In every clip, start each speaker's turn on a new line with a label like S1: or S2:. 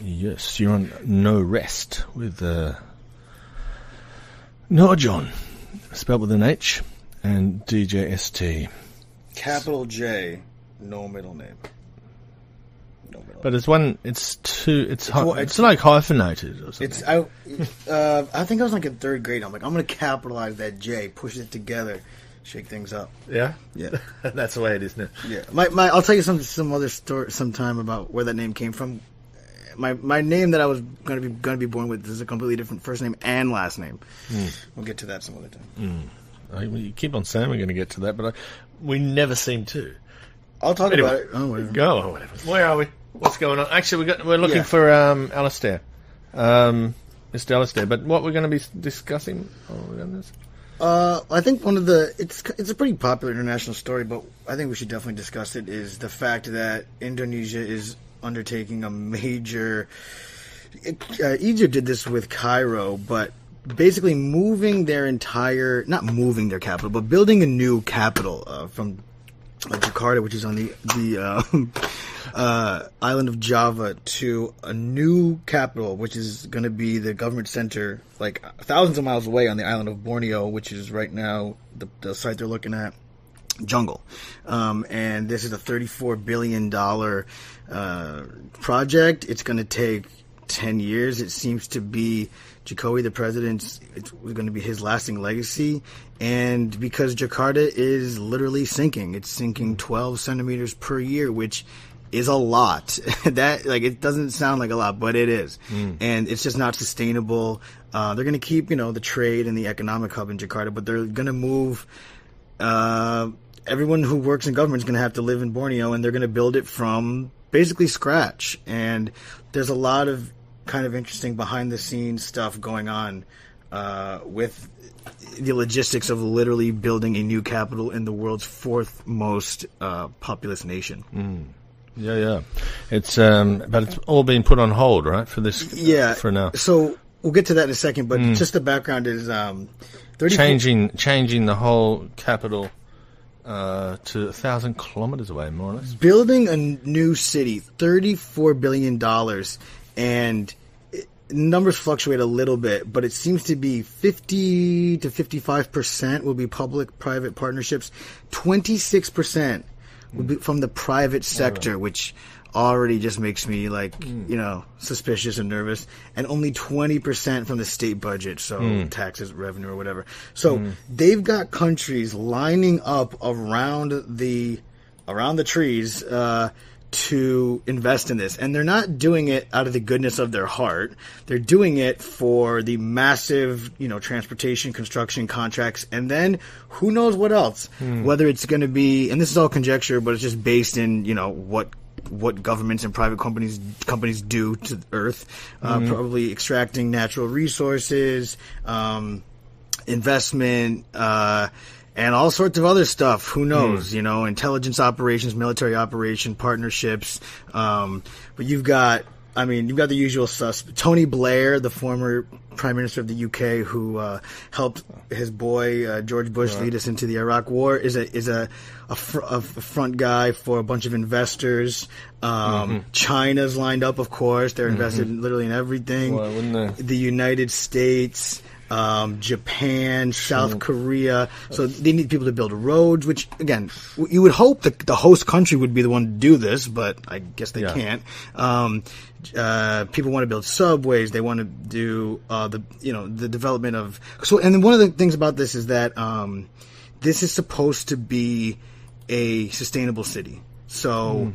S1: Yes, you're on No Rest with Noah John, spelled with an H, and DJ EsTeh.
S2: Capital J, no middle name.
S1: But it's like hyphenated or something.
S2: I think I was like in third grade. I'm like, I'm going to capitalize that J, push it together, shake things up.
S1: Yeah?
S2: Yeah.
S1: That's the way it is now.
S2: Yeah. I'll tell you some other story sometime about where that name came from. My name that I was going to be born with is a completely different first name and last name. We'll get to that some other time.
S1: You keep on saying we're going to get to that, but we never seem to.
S2: I'll talk about it. Oh, whatever.
S1: Go or whatever. Where are we? What's going on? Actually, we're looking for EsTeh. Mr. EsTeh. But what we're going to be discussing on this?
S2: I think it's a pretty popular international story, but I think we should definitely discuss it, is the fact that Indonesia is undertaking a major... Egypt did this with Cairo, but basically moving not moving their capital, but building a new capital from Jakarta, which is on the island of Java, to a new capital, which is going to be the government center, like thousands of miles away on the island of Borneo, which is right now the site they're looking at, jungle. And this is a $34 billion project. It's going to take 10 years. It seems to be Jokowi, the president's, it's going to be his lasting legacy. And because Jakarta is literally sinking, it's sinking 12 centimeters per year, which is a lot. It doesn't sound like a lot, but it is. And it's just not sustainable. They're going to keep, the trade and the economic hub in Jakarta, but they're going to move, everyone who works in government is going to have to live in Borneo, and they're going to build it from basically scratch. And there's a lot of kind of interesting behind the scenes stuff going on with the logistics of literally building a new capital in the world's fourth most populous nation.
S1: Yeah. It's but it's all been put on hold, right? For this, for now.
S2: So we'll get to that in a second. But just the background is
S1: changing the whole capital to 1,000 kilometers away, more or less.
S2: Building a new city, $34 billion, and numbers fluctuate a little bit, but it seems to be 50 to 55% will be public-private partnerships. 26% will be from the private sector, which already just makes me suspicious and nervous. And only 20% from the state budget, so taxes, revenue, or whatever. So they've got countries lining up around the trees to invest in this, and they're not doing it out of the goodness of their heart. They're doing it for the massive, transportation, construction contracts, and then who knows what else. Whether it's going to be, and this is all conjecture, but it's just based in what governments and private companies do to the earth, probably extracting natural resources, investment, and all sorts of other stuff. Who knows? Intelligence operations, military operation, partnerships. But you've got the usual suspects. Tony Blair, the former Prime Minister of the UK, who helped his boy George Bush lead us into the Iraq War, is a front guy for a bunch of investors. China's lined up, of course. They're invested literally in everything.
S1: Well, wouldn't they?
S2: The United States. Japan, South Korea. So they need people to build roads, which, again, you would hope that the host country would be the one to do this, but I guess they can't. People want to build subways. They want to do the development of... And then one of the things about this is that this is supposed to be a sustainable city. So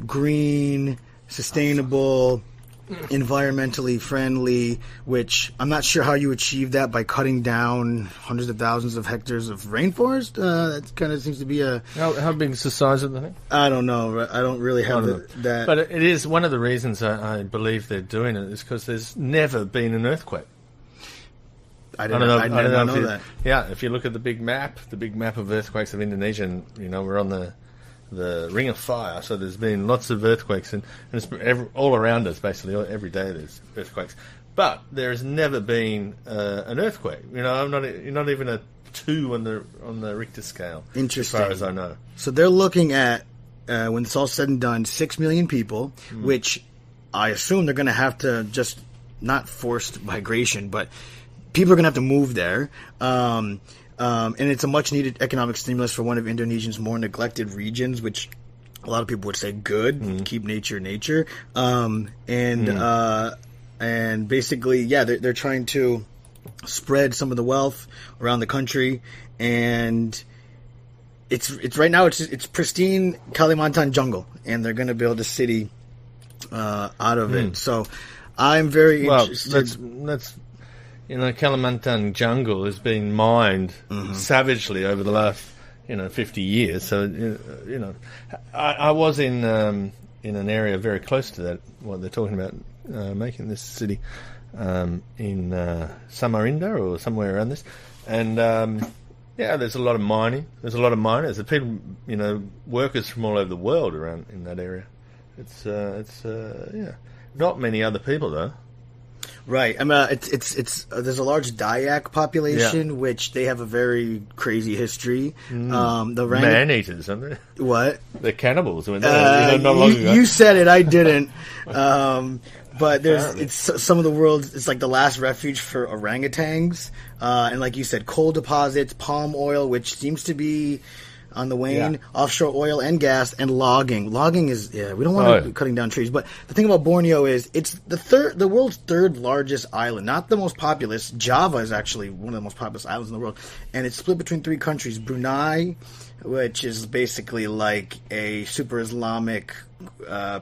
S2: green, sustainable... environmentally friendly, which I'm not sure how you achieve that by cutting down hundreds of thousands of hectares of rainforest. That kind of seems to be a...
S1: How big is the size of the thing?
S2: I don't know. I don't really have that.
S1: But it is one of the reasons I believe they're doing it is because there's never been an earthquake.
S2: I don't know that.
S1: Yeah, if you look at the big map of earthquakes of Indonesia, and, we're on the Ring of Fire, so there's been lots of earthquakes, and it's all around us, basically. Every day there's earthquakes. But there has never been an earthquake. Not even a 2 on the Richter scale.
S2: Interesting.
S1: As far as I know.
S2: So they're looking at, when it's all said and done, 6 million people, which I assume they're going to have to just not forced migration, but people are going to have to move there. And it's a much needed economic stimulus for one of Indonesia's more neglected regions, which a lot of people would say good, keep nature. And basically, yeah, they're trying to spread some of the wealth around the country, and it's right now it's pristine Kalimantan jungle, and they're going to build a city out of it. So I'm very interested.
S1: That's Kalimantan jungle has been mined savagely over the last 50 years. So I was in an area very close to that. What they're talking about making this city in Samarinda or somewhere around this, and there's a lot of mining. There's a lot of miners. There's people, workers from all over the world around in that area. It's not many other people though.
S2: Right. It's there's a large Dayak population, which they have a very crazy history. The
S1: man-eaters, aren't they?
S2: What?
S1: They're cannibals. I mean, not long ago.
S2: You said it, I didn't. But it's some of the world's, it's like the last refuge for orangutans. And like you said, coal deposits, palm oil, which seems to be on the wane, offshore oil and gas, and logging. Logging is, we don't want to be cutting down trees. But the thing about Borneo is it's the world's third largest island, not the most populous. Java is actually one of the most populous islands in the world. And it's split between three countries. Brunei, which is basically like a super Islamic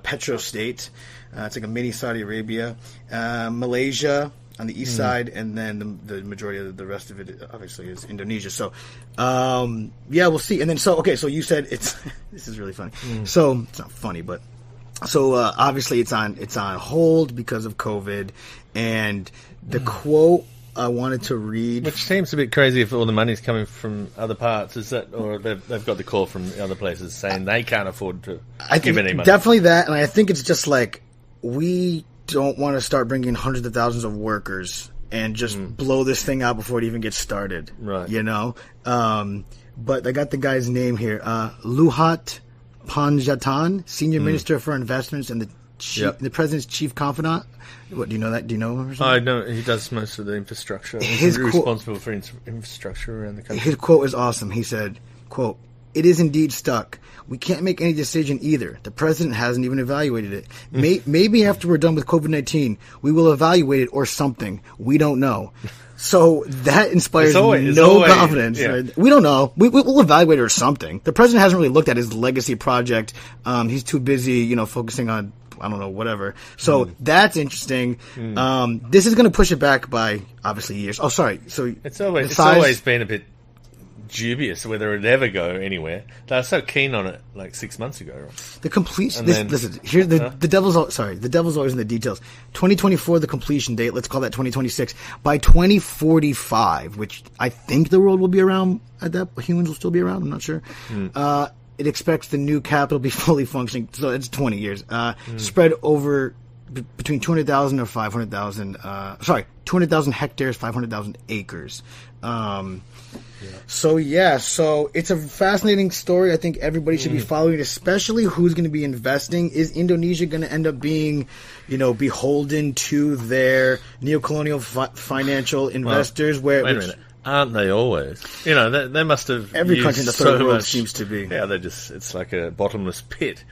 S2: petro-state. It's like a mini Saudi Arabia. Malaysia on the east side, and then the majority of the rest of it obviously is Indonesia. So, we'll see. And then, so you said this is really funny. So it's not funny, but obviously it's on hold because of COVID. And the quote I wanted to read,
S1: which seems a bit crazy if all the money's coming from other parts, is that, or they've got the call from other places saying they can't afford to give any money.
S2: Definitely that, and I think it's just like we don't want to start bringing hundreds of thousands of workers and just blow this thing out before it even gets started.
S1: Right.
S2: But I got the guy's name here. Luhat Panjaitan, Senior Minister for Investments and the President's Chief Confidant. What, do you know that? Do you know him?
S1: I know he does most of the infrastructure. He's responsible for infrastructure around the country.
S2: His quote is awesome. He said, quote, "It is indeed stuck. We can't make any decision either. The president hasn't even evaluated it. Maybe after we're done with COVID-19, we will evaluate it or something. We don't know." So that inspires no confidence. Yeah. Right? We don't know. We'll evaluate it or something. The president hasn't really looked at his legacy project. He's too busy, focusing on, I don't know, whatever. So that's interesting. This is going to push it back by obviously years. Oh, sorry. So
S1: it's always been a bit dubious whether it'd ever go anywhere. They were so keen on it like 6 months ago.
S2: The completion. Listen, here the devil's always in the details. 2024, the completion date. Let's call that 2026. By 2045, which I think the world will be around at that. Humans will still be around. I'm not sure. It expects the new capital to be fully functioning. So it's 20 years. Spread over between 200,000 or 500,000. 200,000 hectares, 500,000 acres. So it's a fascinating story. I think everybody should be following it, especially who's going to be investing. Is Indonesia going to end up being, beholden to their neocolonial financial investors?
S1: Wait a minute. Aren't they always? They must have.
S2: Every country in the third world seems to be.
S1: Yeah, it's like a bottomless pit,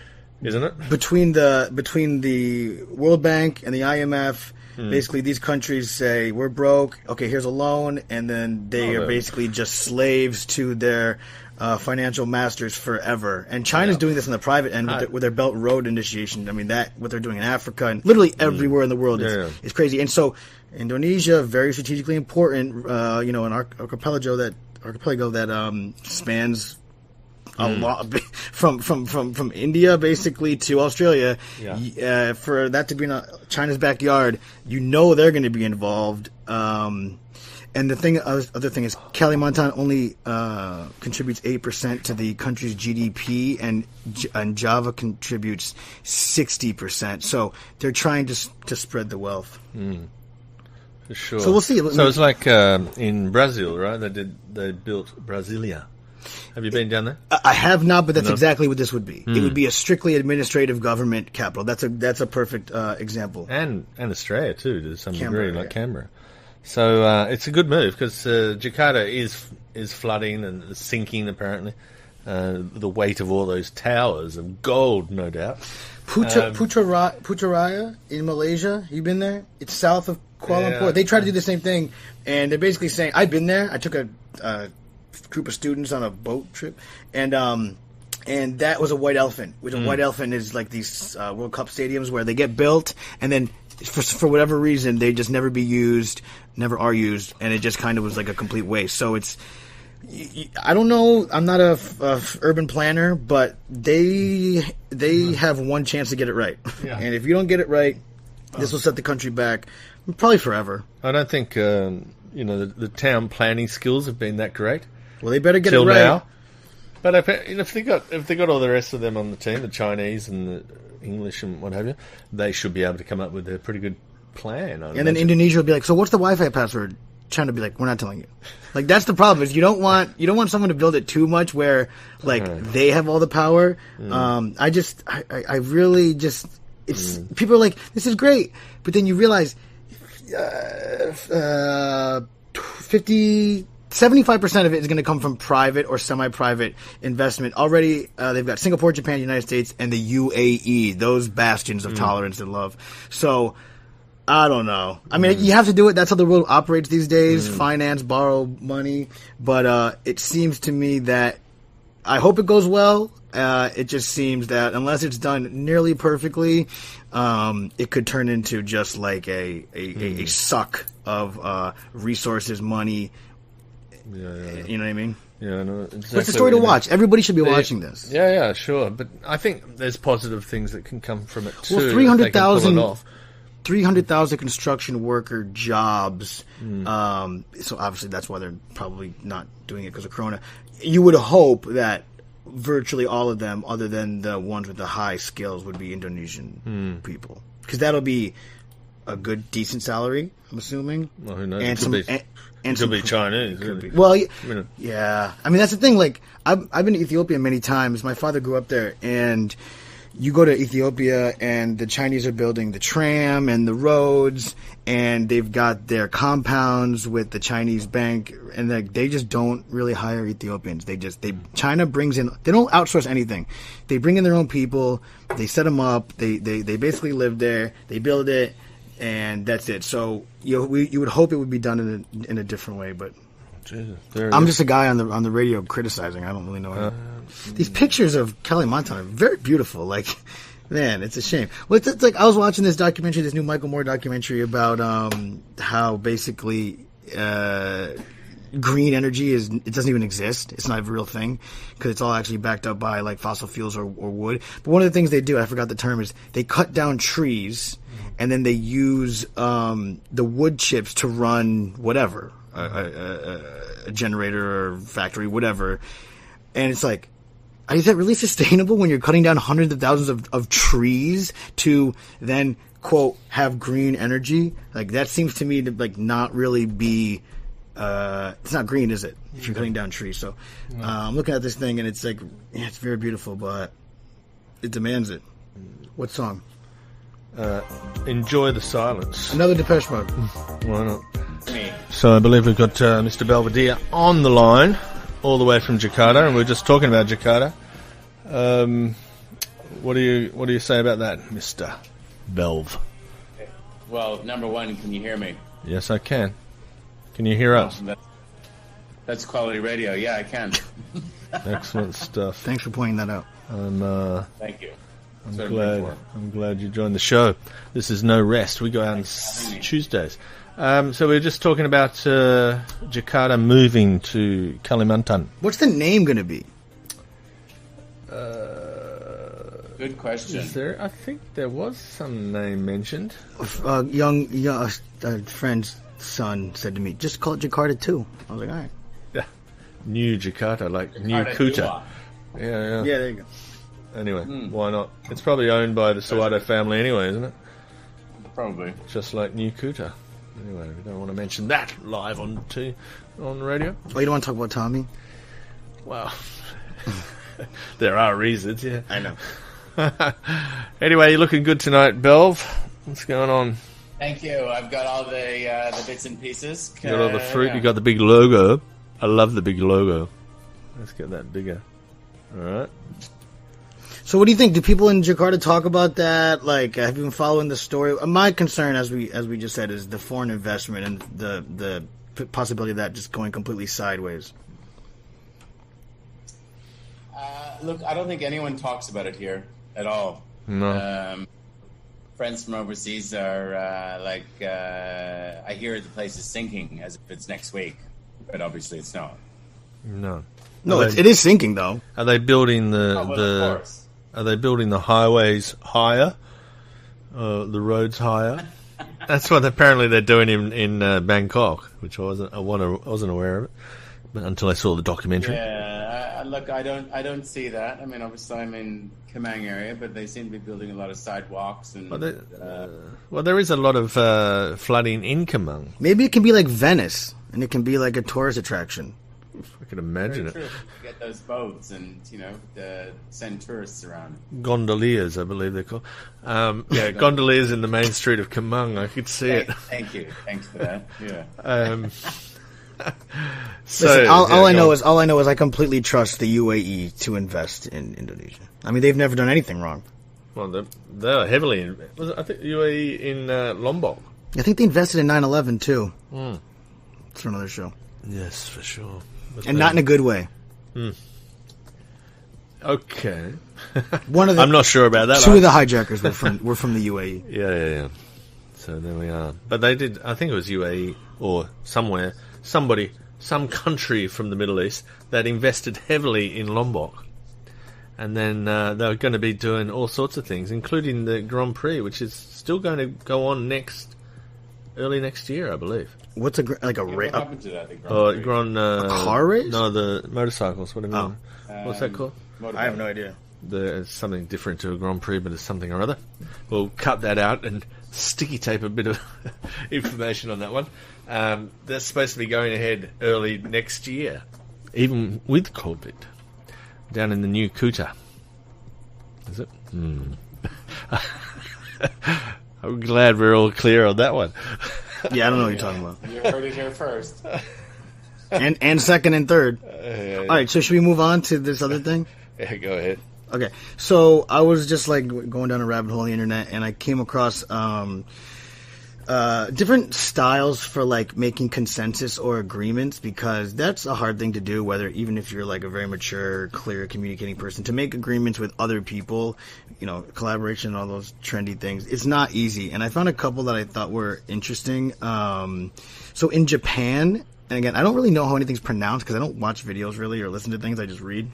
S1: isn't it?
S2: Between the World Bank and the IMF. Basically, these countries say, we're broke, okay, here's a loan, and then they are basically just slaves to their financial masters forever. And China's doing this on the private end with their Belt and Road Initiation. I mean, what they're doing in Africa and literally everywhere in the world is crazy. And so Indonesia, very strategically important, an archipelago that spans a lot from India basically to Australia. For that to be in China's backyard, they're going to be involved. And the other thing is Kalimantan only contributes 8% to the country's GDP, and Java contributes 60%. So they're trying to spread the wealth.
S1: For sure.
S2: So we'll see.
S1: So it's like in Brazil, right? They built Brasilia. Have you been down there?
S2: I have not, but that's
S1: No.
S2: exactly what this would be. It would be a strictly administrative government capital. That's a perfect example.
S1: And Australia too, to some
S2: Canberra,
S1: degree, like
S2: yeah.
S1: Canberra. So it's a good move because Jakarta is flooding and sinking apparently. The weight of all those towers of gold, no doubt.
S2: Putrajaya in Malaysia. You been there? It's south of Kuala
S1: Yeah.
S2: Lumpur. They try to do the same thing, and they're basically saying, "I've been there. I took a group of students on a boat trip, and that was a white elephant. Which a white elephant is like these World Cup stadiums where they get built, and then for whatever reason they just never are used, and it just kind of was like a complete waste. So it's. I don't know. I'm not a urban planner, but they have one chance to get it right.
S1: Yeah.
S2: And if you don't get it right, this will set the country back probably forever.
S1: I don't think the town planning skills have been that great
S2: Well, they better get
S1: till
S2: it right.
S1: now. But if they got all the rest of them on the team, the Chinese and the English and what have you, they should be able to come up with a pretty good plan.
S2: And then Indonesia will be like, "So what's the Wi-Fi password?" China will be like, "We're not telling you." Like that's the problem is you don't want someone to build it too much where like they have all the power. I really just it's people are like, "This is great," but then you realize 75% of it is going to come from private or semi-private investment. Already, they've got Singapore, Japan, United States, and the UAE, those bastions of tolerance and love. So, I don't know. I mean, you have to do it. That's how the world operates these days. Finance, borrow money. But it seems to me that I hope it goes well. It just seems that unless it's done nearly perfectly, it could turn into just like a suck of resources, money.
S1: Yeah.
S2: You know what I mean?
S1: Yeah, I know exactly.
S2: But it's a story to watch. Everybody should be watching this.
S1: Yeah, sure. But I think there's positive things that can come from it too.
S2: Well,
S1: if they can pull it off.
S2: 300,000 construction worker jobs. So obviously that's why they're probably not doing it because of Corona. You would hope that virtually all of them, other than the ones with the high skills, would be Indonesian people. Because that'll be a good, decent salary, I'm assuming.
S1: Well, who knows?
S2: And
S1: It could be Chinese.
S2: Could
S1: Really.
S2: be. Well,
S1: mean,
S2: yeah. I mean, that's the thing. Like, I've been to Ethiopia many times. My father grew up there, and you go to Ethiopia, and the Chinese are building the tram and the roads, and they've got their compounds with the Chinese bank, and they just don't really hire Ethiopians. China brings in. They don't outsource anything. They bring in their own people. They set them up. They basically live there. They build it. And that's it. So you would hope it would be done in a different way, but
S1: Jesus,
S2: I'm just a guy on the radio criticizing. I don't really know. These pictures of Kalimantan are very beautiful. Like, man, it's a shame. Well, it's like I was watching this documentary, this new Michael Moore documentary about how basically green energy it doesn't even exist. It's not a real thing because it's all actually backed up by like fossil fuels or wood. But one of the things they do, I forgot the term, is they cut down trees and then they use the wood chips to run whatever, a generator or factory, whatever. And it's like, is that really sustainable when you're cutting down hundreds of thousands of trees to then, quote, have green energy? Like, that seems to me to like not really be... it's not green, is it? If you're cutting down trees. So I'm looking at this thing and it's like, yeah, it's very beautiful, but it demands it. What song?
S1: Enjoy the silence.
S2: Another Depeche Mode.
S1: Why not? So I believe we've got Mr. Belvedere on the line, all the way from Jakarta, and we're just talking about Jakarta. What do you say about that, Mr. Belv?
S3: Well, number one, can you hear me?
S1: Yes, I can. Can you hear us?
S3: That's quality radio. Yeah, I can.
S1: Excellent stuff.
S2: Thanks for pointing that out.
S3: Thank you.
S1: I'm glad you joined the show. This is No Rest. We go out on Tuesdays. So we're just talking about Jakarta moving to Kalimantan.
S2: What's the name going to be?
S3: Good question.
S1: Is there? I think there was some name mentioned.
S2: Young friend's son said to me, just call it Jakarta 2. I was like, all right.
S1: Yeah. New Jakarta, like
S3: Jakarta
S1: New Kuta.
S3: Dua.
S1: Yeah.
S2: Yeah, there you go.
S1: Anyway, why not? It's probably owned by the Suardo family anyway, isn't it?
S3: Probably.
S1: Just like New Kuta. Anyway, we don't want to mention that live on the radio.
S2: Oh, you don't want to talk about Tommy?
S1: Well, there are reasons, yeah.
S2: I know.
S1: Anyway, you're looking good tonight, Belv. What's going on?
S3: Thank you. I've got all the bits and pieces.
S1: You got all the fruit.
S3: Yeah.
S1: You got the big logo. I love the big logo. Let's get that bigger. All right.
S2: So what do you think? Do people in Jakarta talk about that? Like, have you been following the story? My concern, as we just said, is the foreign investment and the possibility of that just going completely sideways.
S3: Look, I don't think anyone talks about it here at all.
S1: No.
S3: Friends from overseas are I hear the place is sinking as if it's next week, but obviously it's not.
S1: No.
S2: No, it is sinking though.
S1: Are they building
S3: Of course.
S1: Are they building the highways higher? The roads higher? That's what apparently they're doing in Bangkok, which I wasn't aware of it, but until I saw the documentary.
S3: Yeah, look, I don't see that. I mean, obviously I'm in Kemang area, but they seem to be building a lot of sidewalks and.
S1: Well, there is a lot of flooding in Kemang.
S2: Maybe it can be like Venice, and it can be like a tourist attraction.
S1: I can imagine it.
S3: True. Get those boats and send tourists around.
S1: Gondoliers, I believe they're called. Gondoliers in the main street of Kemang. I could see it.
S3: Thank you. Thanks for that. Yeah.
S2: Listen, all I know is I completely trust the UAE to invest in Indonesia. I mean, they've never done anything wrong.
S1: Well, they're heavily in. I think UAE in Lombok.
S2: I think they invested in 9/11 too. It's for another show.
S1: Yes, for sure. But
S2: And not in a good way.
S1: Okay.
S2: I'm
S1: not sure about that.
S2: Two of the hijackers were from the UAE.
S1: Yeah. So there we are. But they did. I think it was UAE or somewhere. Some country from the Middle East that invested heavily in Lombok. And then they're going to be doing all sorts of things, including the Grand Prix, which is still going to go on early next year, I believe.
S2: What's a race?
S3: What happened to that? The Grand Prix?
S2: A car race?
S1: No, the motorcycles. What do you mean? What's that called?
S2: I have no idea.
S1: It's something different to a Grand Prix, but it's something or other. We'll cut that out and sticky tape a bit of information on that one. That's supposed to be going ahead early next year, even with COVID, down in the new Kuta. Is it? I'm glad we're all clear on that one.
S2: Yeah, I don't know what you're talking about.
S3: You heard it here first.
S2: And second and third. All right, so should we move on to this other thing?
S1: Yeah, go ahead.
S2: Okay, so I was just like going down a rabbit hole on the internet, and I came across different styles for like making consensus or agreements, because that's a hard thing to do, even if you're like a very mature, clear communicating person, to make agreements with other people, collaboration and all those trendy things. It's not easy. And I found a couple that I thought were interesting. So in Japan, and again, I don't really know how anything's pronounced because I don't watch videos really or listen to things. I just read.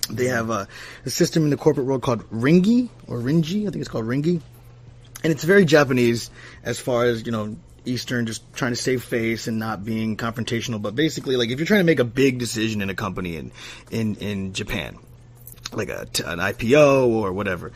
S2: They have a system in the corporate world called Ringi, or Ringi. I think it's called Ringi. And it's very Japanese as far as, Eastern, just trying to save face and not being confrontational. But basically, like, if you're trying to make a big decision in a company in Japan, like an IPO or whatever,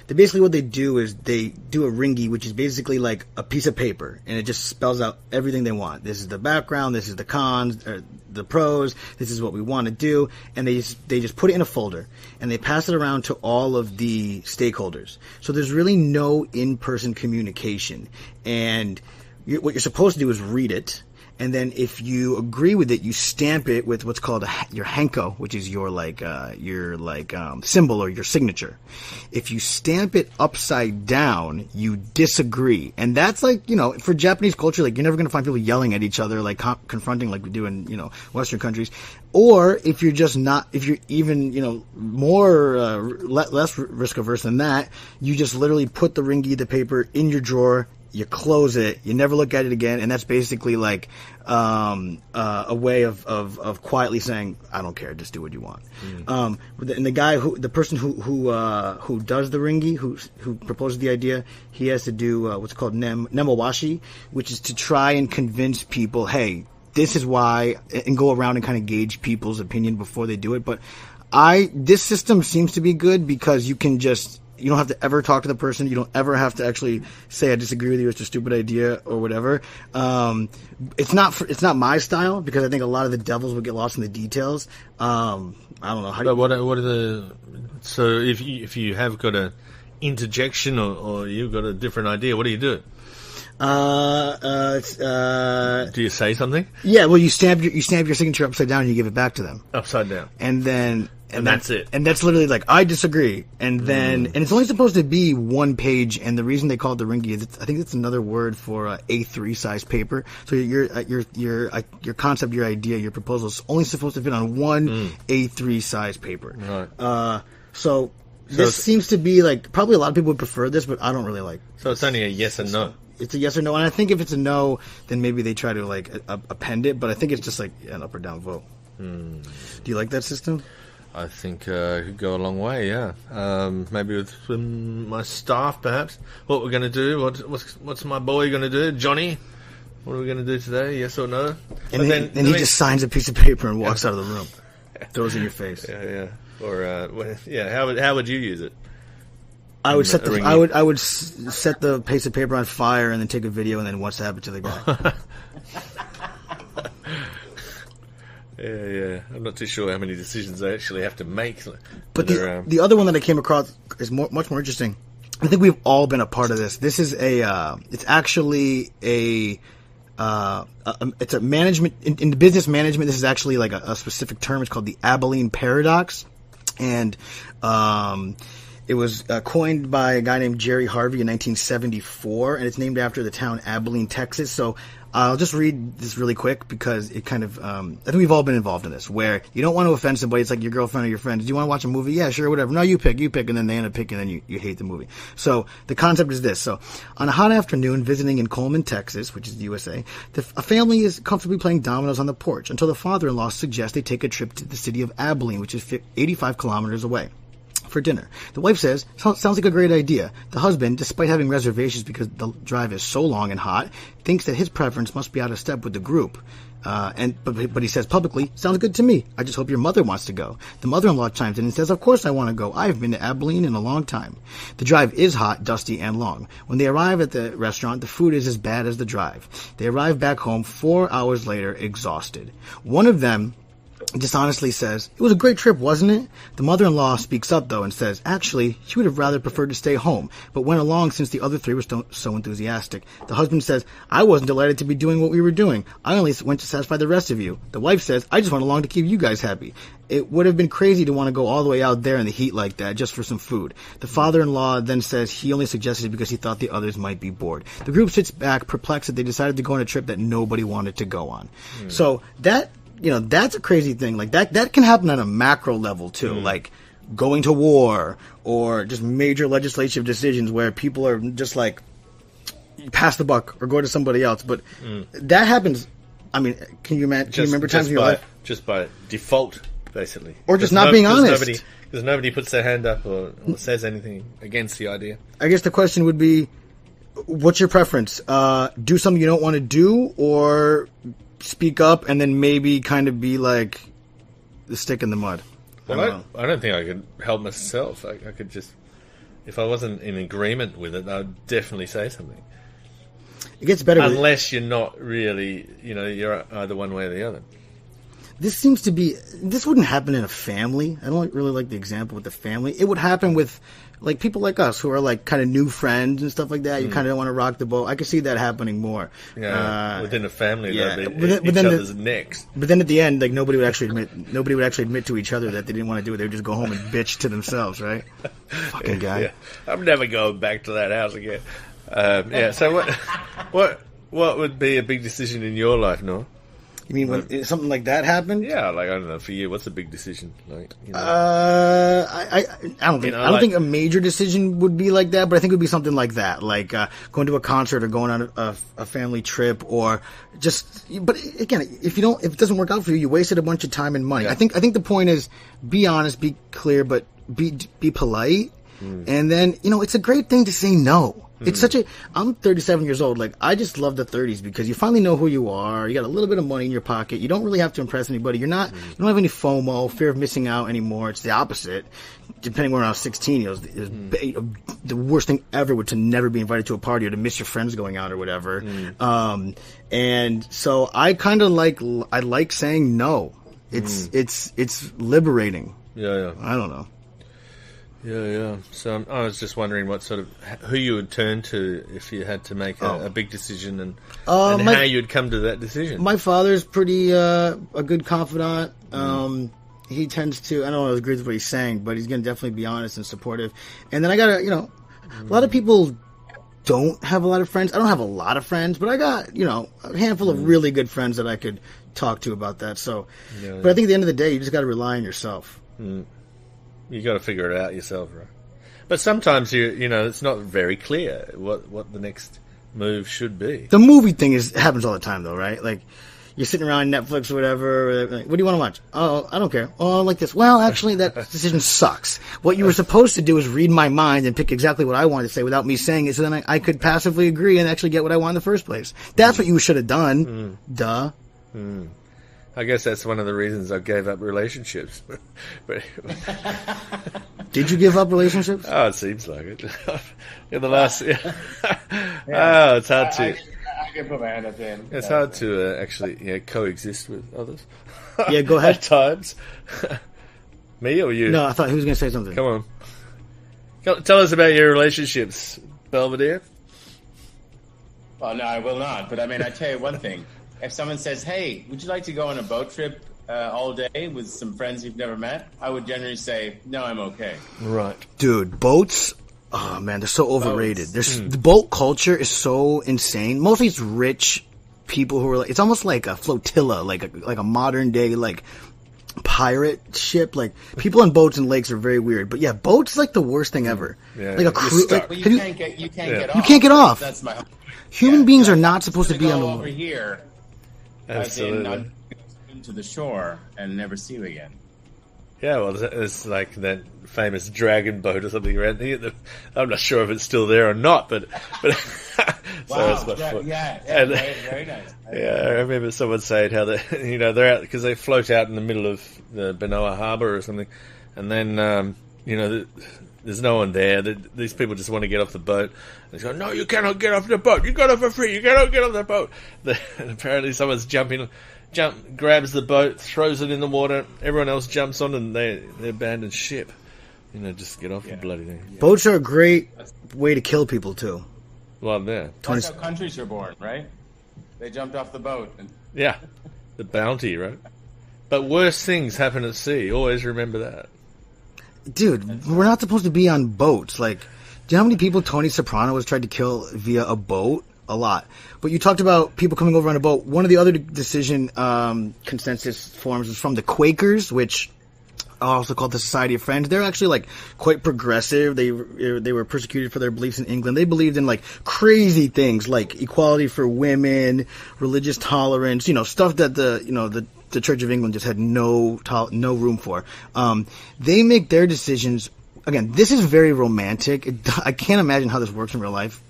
S2: basically what they do is they do a ringi, which is basically like a piece of paper, and it just spells out everything they want. This is the background, this is the cons, or the pros, this is what we want to do, and they just put it in a folder, and they pass it around to all of the stakeholders. So there's really no in-person communication, and what you're supposed to do is read it. And then if you agree with it, you stamp it with what's called your hanko, which is your symbol or your signature. If you stamp it upside down, you disagree. And that's like, for Japanese culture, like, you're never going to find people yelling at each other, like confronting like we do in, Western countries. Or if you're even, more, less risk averse than that, you just literally put the ringi, the paper, in your drawer. You close it, you never look at it again, and that's basically like a way of quietly saying, "I don't care, just do what you want." And the person who does the ringi, who proposes the idea, he has to do what's called nemawashi, which is to try and convince people, "Hey, this is why," and go around and kind of gauge people's opinion before they do it. But this system seems to be good because you can just You don't have to ever talk to the person. You don't ever have to actually say I disagree with you. It's a stupid idea or whatever. It's not my style because I think a lot of the devils would get lost in the details. I don't know.
S1: But what are the? So if you have got a interjection or you've got a different idea, what do you do? Do you say something?
S2: Yeah, well, you stamp your signature upside down and you give it back to them.
S1: Upside down.
S2: And
S1: that's it.
S2: And that's literally like, I disagree. And then, and it's only supposed to be one page. And the reason they call it the ringy is I think it's another word for A3 size paper. So your concept, your idea, your proposal is only supposed to fit on one A3 size paper.
S1: Right.
S2: So this seems to be like, probably a lot of people would prefer this, but I don't really like.
S1: So it's only a yes and no.
S2: It's a yes or no. And I think if it's a no, then maybe they try to like append it. But I think it's just like an up or down vote. Do you like that system?
S1: I think it could go a long way, yeah. Maybe with my staff, perhaps. What we're going to do? What's my boy going to do? Johnny? What are we going to do today? Yes or no?
S2: And then he just signs a piece of paper and walks out of the room. Throws it in your face.
S1: Yeah. Or how would you use it?
S2: I would set set the piece of paper on fire and then take a video and then WhatsApp it to the guy.
S1: Yeah. I'm not too sure how many decisions they actually have to make.
S2: But the other one that I came across is much more interesting. I think we've all been a part of this. This is it's actually it's a management, in business management, this is actually like a specific term. It's called the Abilene Paradox. And, it was coined by a guy named Jerry Harvey in 1974, and it's named after the town Abilene, Texas. So I'll just read this really quick because it kind of, I think we've all been involved in this, where you don't want to offend somebody. It's like your girlfriend or your friend. Do you want to watch a movie? Yeah, sure, whatever. No, you pick, and then they end up picking, and then you hate the movie. So the concept is this. So on a hot afternoon visiting in Coleman, Texas, which is the USA, a family is comfortably playing dominoes on the porch until the father-in-law suggests they take a trip to the city of Abilene, which is 85 kilometers away, for dinner. The wife says, sounds like a great idea. The husband, despite having reservations because the drive is so long and hot, thinks that his preference must be out of step with the group. But he says publicly, sounds good to me. I just hope your mother wants to go. The mother-in-law chimes in and says, of course I want to go. I've been to Abilene in a long time. The drive is hot, dusty, and long. When they arrive at the restaurant, the food is as bad as the drive. They arrive back home 4 hours later, exhausted. One of them dishonestly says, it was a great trip, wasn't it? The mother-in-law speaks up, though, and says, actually, she would have rather preferred to stay home, but went along since the other three were so enthusiastic. The husband says, I wasn't delighted to be doing what we were doing. I only went to satisfy the rest of you. The wife says, I just went along to keep you guys happy. It would have been crazy to want to go all the way out there in the heat like that just for some food. The father-in-law then says he only suggested it because he thought the others might be bored. The group sits back, perplexed that they decided to go on a trip that nobody wanted to go on. So that, that's a crazy thing. Like that can happen on a macro level too. Like going to war or just major legislative decisions where people are just like, pass the buck or go to somebody else. But that happens. I mean, can you remember times in your life?
S1: Just by default, basically.
S2: Or just not being honest.
S1: Because nobody puts their hand up or says anything against the idea.
S2: I guess the question would be, what's your preference? Do something you don't want to do, or speak up and then maybe kind of be like the stick in the mud?
S1: Well, I don't think I could help myself. I could just, if I wasn't in agreement with it, I'd definitely say something.
S2: It gets better
S1: unless you're not really, you're either one way or the other.
S2: This wouldn't happen in a family. I don't really like the example with the family. It would happen with like people like us who are like kind of new friends and stuff like that. You kind of want to rock the boat. I could see that happening more.
S1: Yeah, within a family,
S2: yeah.
S1: Each other's necks.
S2: But then at the end, like nobody would actually admit to each other that they didn't want to do it. They would just go home and bitch to themselves, right? Fucking guy.
S1: Yeah. I'm never going back to that house again. So what would be a big decision in your life, Noah?
S2: You mean when something like that happened?
S1: Yeah, like I don't know. For you, what's a big decision? Like,
S2: I don't think a major decision would be like that, but I think it would be something like that, like going to a concert or going on a family trip, or just. But again, if it doesn't work out for you, you wasted a bunch of time and money. Yeah. I think the point is be honest, be clear, but be polite. And then, it's a great thing to say no. It's I'm 37 years old. Like, I just love the 30s because you finally know who you are. You got a little bit of money in your pocket. You don't really have to impress anybody. You don't have any FOMO, fear of missing out anymore. It's the opposite. Depending when I was 16, the worst thing ever would to never be invited to a party or to miss your friends going out or whatever. And so I kind of I like saying no. It's liberating.
S1: Yeah.
S2: I don't know.
S1: Yeah. So I was just wondering who you would turn to if you had to make a big decision and how you'd come to that decision.
S2: My father's pretty a good confidant. He tends to, I don't agree with what he's saying, but he's going to definitely be honest and supportive. And then I got a lot of people don't have a lot of friends. I don't have a lot of friends, but I got, a handful of really good friends that I could talk to about that. So, but I think at the end of the day, you just got to rely on yourself.
S1: You got to figure it out yourself, right? But sometimes it's not very clear what the next move should be.
S2: The movie thing happens all the time, though, right? Like, you're sitting around Netflix or whatever. Like, what do you want to watch? Oh, I don't care. Oh, I like this. Well, actually, that decision sucks. What you were supposed to do is read my mind and pick exactly what I wanted to say without me saying it, so then I could passively agree and actually get what I want in the first place. That's what you should have done. Duh.
S1: I guess that's one of the reasons I gave up relationships.
S2: Did you give up relationships?
S1: Oh, it seems like it. In the last... Oh, it's hard to...
S3: I can put my hand up there.
S1: It's hard to actually coexist with others.
S2: Yeah, go ahead.
S1: At times. Me or you?
S2: No, I thought he was going to say something.
S1: Come on. Tell us about your relationships, Belvedere.
S3: Well, no, I will not. But, I tell you one thing. If someone says, hey, would you like to go on a boat trip all day with some friends you've never met? I would generally say, no, I'm okay.
S1: Right.
S2: Dude, boats, oh man, they're so overrated. The boat culture is so insane. Mostly it's rich people who are it's almost like a flotilla, like a modern day, pirate ship. Like, people on boats and lakes are very weird. But yeah, boats is the worst thing ever.
S1: Yeah,
S2: like a cruise.
S3: Well, you can't get off.
S2: You can't get off.
S3: That's my...
S2: Human beings are not supposed to be on the
S3: over here.
S1: Absolutely.
S3: To the shore and never see you again.
S1: Yeah, well, it's like that famous dragon boat or something around here. I'm not sure if it's still there or not, but
S3: wow, very nice.
S1: Yeah, I remember someone saying how they're out because they float out in the middle of the Benoa Harbour or something, and then there's no one there. These people just want to get off the boat. They go, no, you cannot get off the boat. You got off for free. You cannot get off the boat. And apparently someone's grabs the boat, throws it in the water. Everyone else jumps on and they abandon ship. Just get off the bloody thing. Yeah.
S2: Boats are a great way to kill people, too.
S1: Well, yeah.
S3: That's how countries are born, right? They jumped off the boat.
S1: Yeah. The bounty, right? But worse things happen at sea. Always remember that.
S2: Dude, we're not supposed to be on boats. Like, do you know how many people Tony Soprano has tried to kill via a boat? A lot. But you talked about people coming over on a boat. One of the other decision consensus forums was from the Quakers, which are also called the Society of Friends. They're actually quite progressive. They were persecuted for their beliefs in England. They believed in crazy things like equality for women, religious tolerance, stuff that the Church of England just had no room for. They make their decisions. Again, this is very romantic. I can't imagine how this works in real life.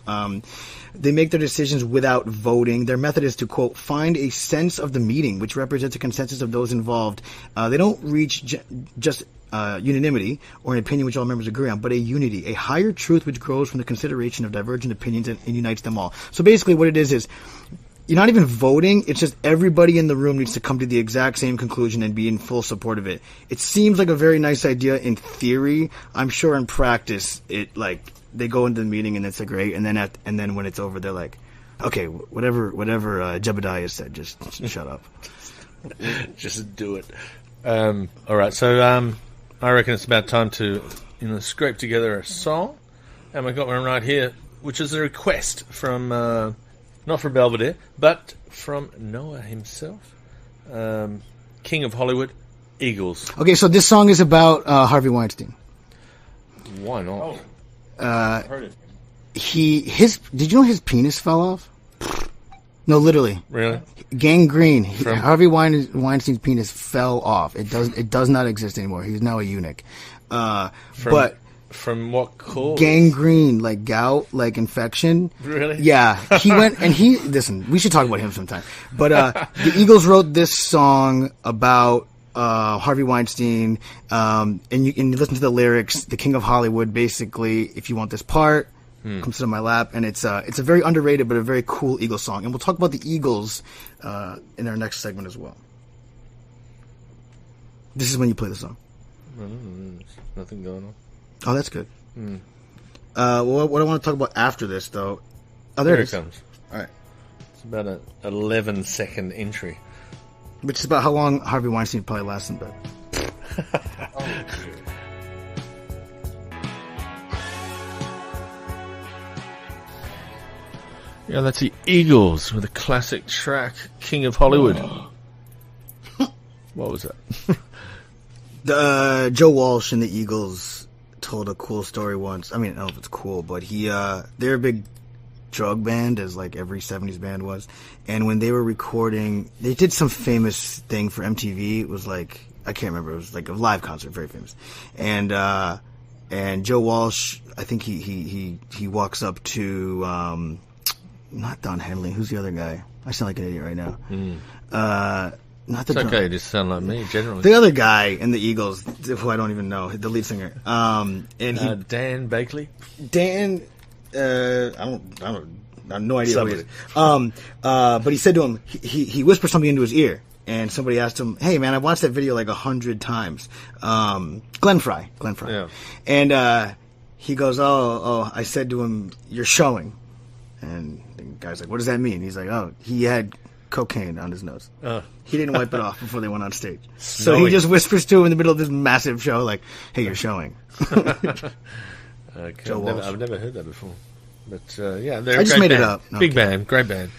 S2: They make their decisions without voting. Their method is to, quote, find a sense of the meeting, which represents a consensus of those involved. They don't reach just unanimity or an opinion which all members agree on, but a unity, a higher truth which grows from the consideration of divergent opinions and unites them all. So basically what it is you're not even voting. It's just everybody in the room needs to come to the exact same conclusion and be in full support of it. It seems like a very nice idea in theory. I'm sure in practice, they go into the meeting and it's great. And then when it's over, they're like, okay, whatever Jebediah said, just shut up.
S1: Just do it. All right. So, I reckon it's about time to, scrape together a song. And we've got one right here, which is a request from, not from Belvedere, but from Noah himself, King of Hollywood, Eagles.
S2: Okay, so this song is about Harvey Weinstein.
S1: Why not?
S3: Oh, I've heard it.
S2: Did you know his penis fell off? No, literally.
S1: Really?
S2: Gangrene. Harvey Weinstein's penis fell off. It does not exist anymore. He's now a eunuch. But
S1: From what cause?
S2: Gangrene, like gout, like infection.
S1: Really?
S2: Yeah. He went and listen, we should talk about him sometime. But the Eagles wrote this song about Harvey Weinstein, and you listen to the lyrics. The King of Hollywood, basically, if you want this part, come sit on my lap. And it's a very underrated but a very cool Eagles song. And we'll talk about the Eagles in our next segment as well. This is when you play the song.
S1: There's nothing going on.
S2: Oh, that's good. What I want to talk about after this, though... Oh, there it
S1: comes.
S2: All right.
S1: It's about an 11-second entry.
S2: Which is about how long Harvey Weinstein probably lasts in bed.
S1: Yeah, that's the Eagles with a classic track, King of Hollywood. What was that?
S2: Joe Walsh and the Eagles told a cool story once. I mean, I don't know if it's cool, but they're a big drug band, as like every 70s band was. And when they were recording, they did some famous thing for MTV. It was like, I can't remember, it was like a live concert, very famous. And Joe Walsh, I think he walks up to, not Don Henley, who's the other guy? I sound like an idiot right now. Not the
S1: It's okay, you just sound like me, generally.
S2: The other guy in the Eagles, who I don't even know, the lead singer. And
S1: Dan Bakley?
S2: Dan, I have no idea who he is. But he said to him, he whispered something into his ear, and somebody asked him, "Hey man, I've watched that video like 100 times." Glenn Fry.
S1: Yeah.
S2: And he goes, "Oh, I said to him, you're showing." And the guy's like, "What does that mean?" He's like, "Oh, he had cocaine on his nose. He didn't wipe it off before they went on stage." So he just whispers to him in the middle of this massive show, like, "Hey, you're showing."
S1: Okay.
S2: Joe
S1: I've never heard that before. But yeah, they're
S2: I
S1: a
S2: just
S1: great
S2: made it
S1: band.
S2: up. No,
S1: Big
S2: okay.
S1: band, great band.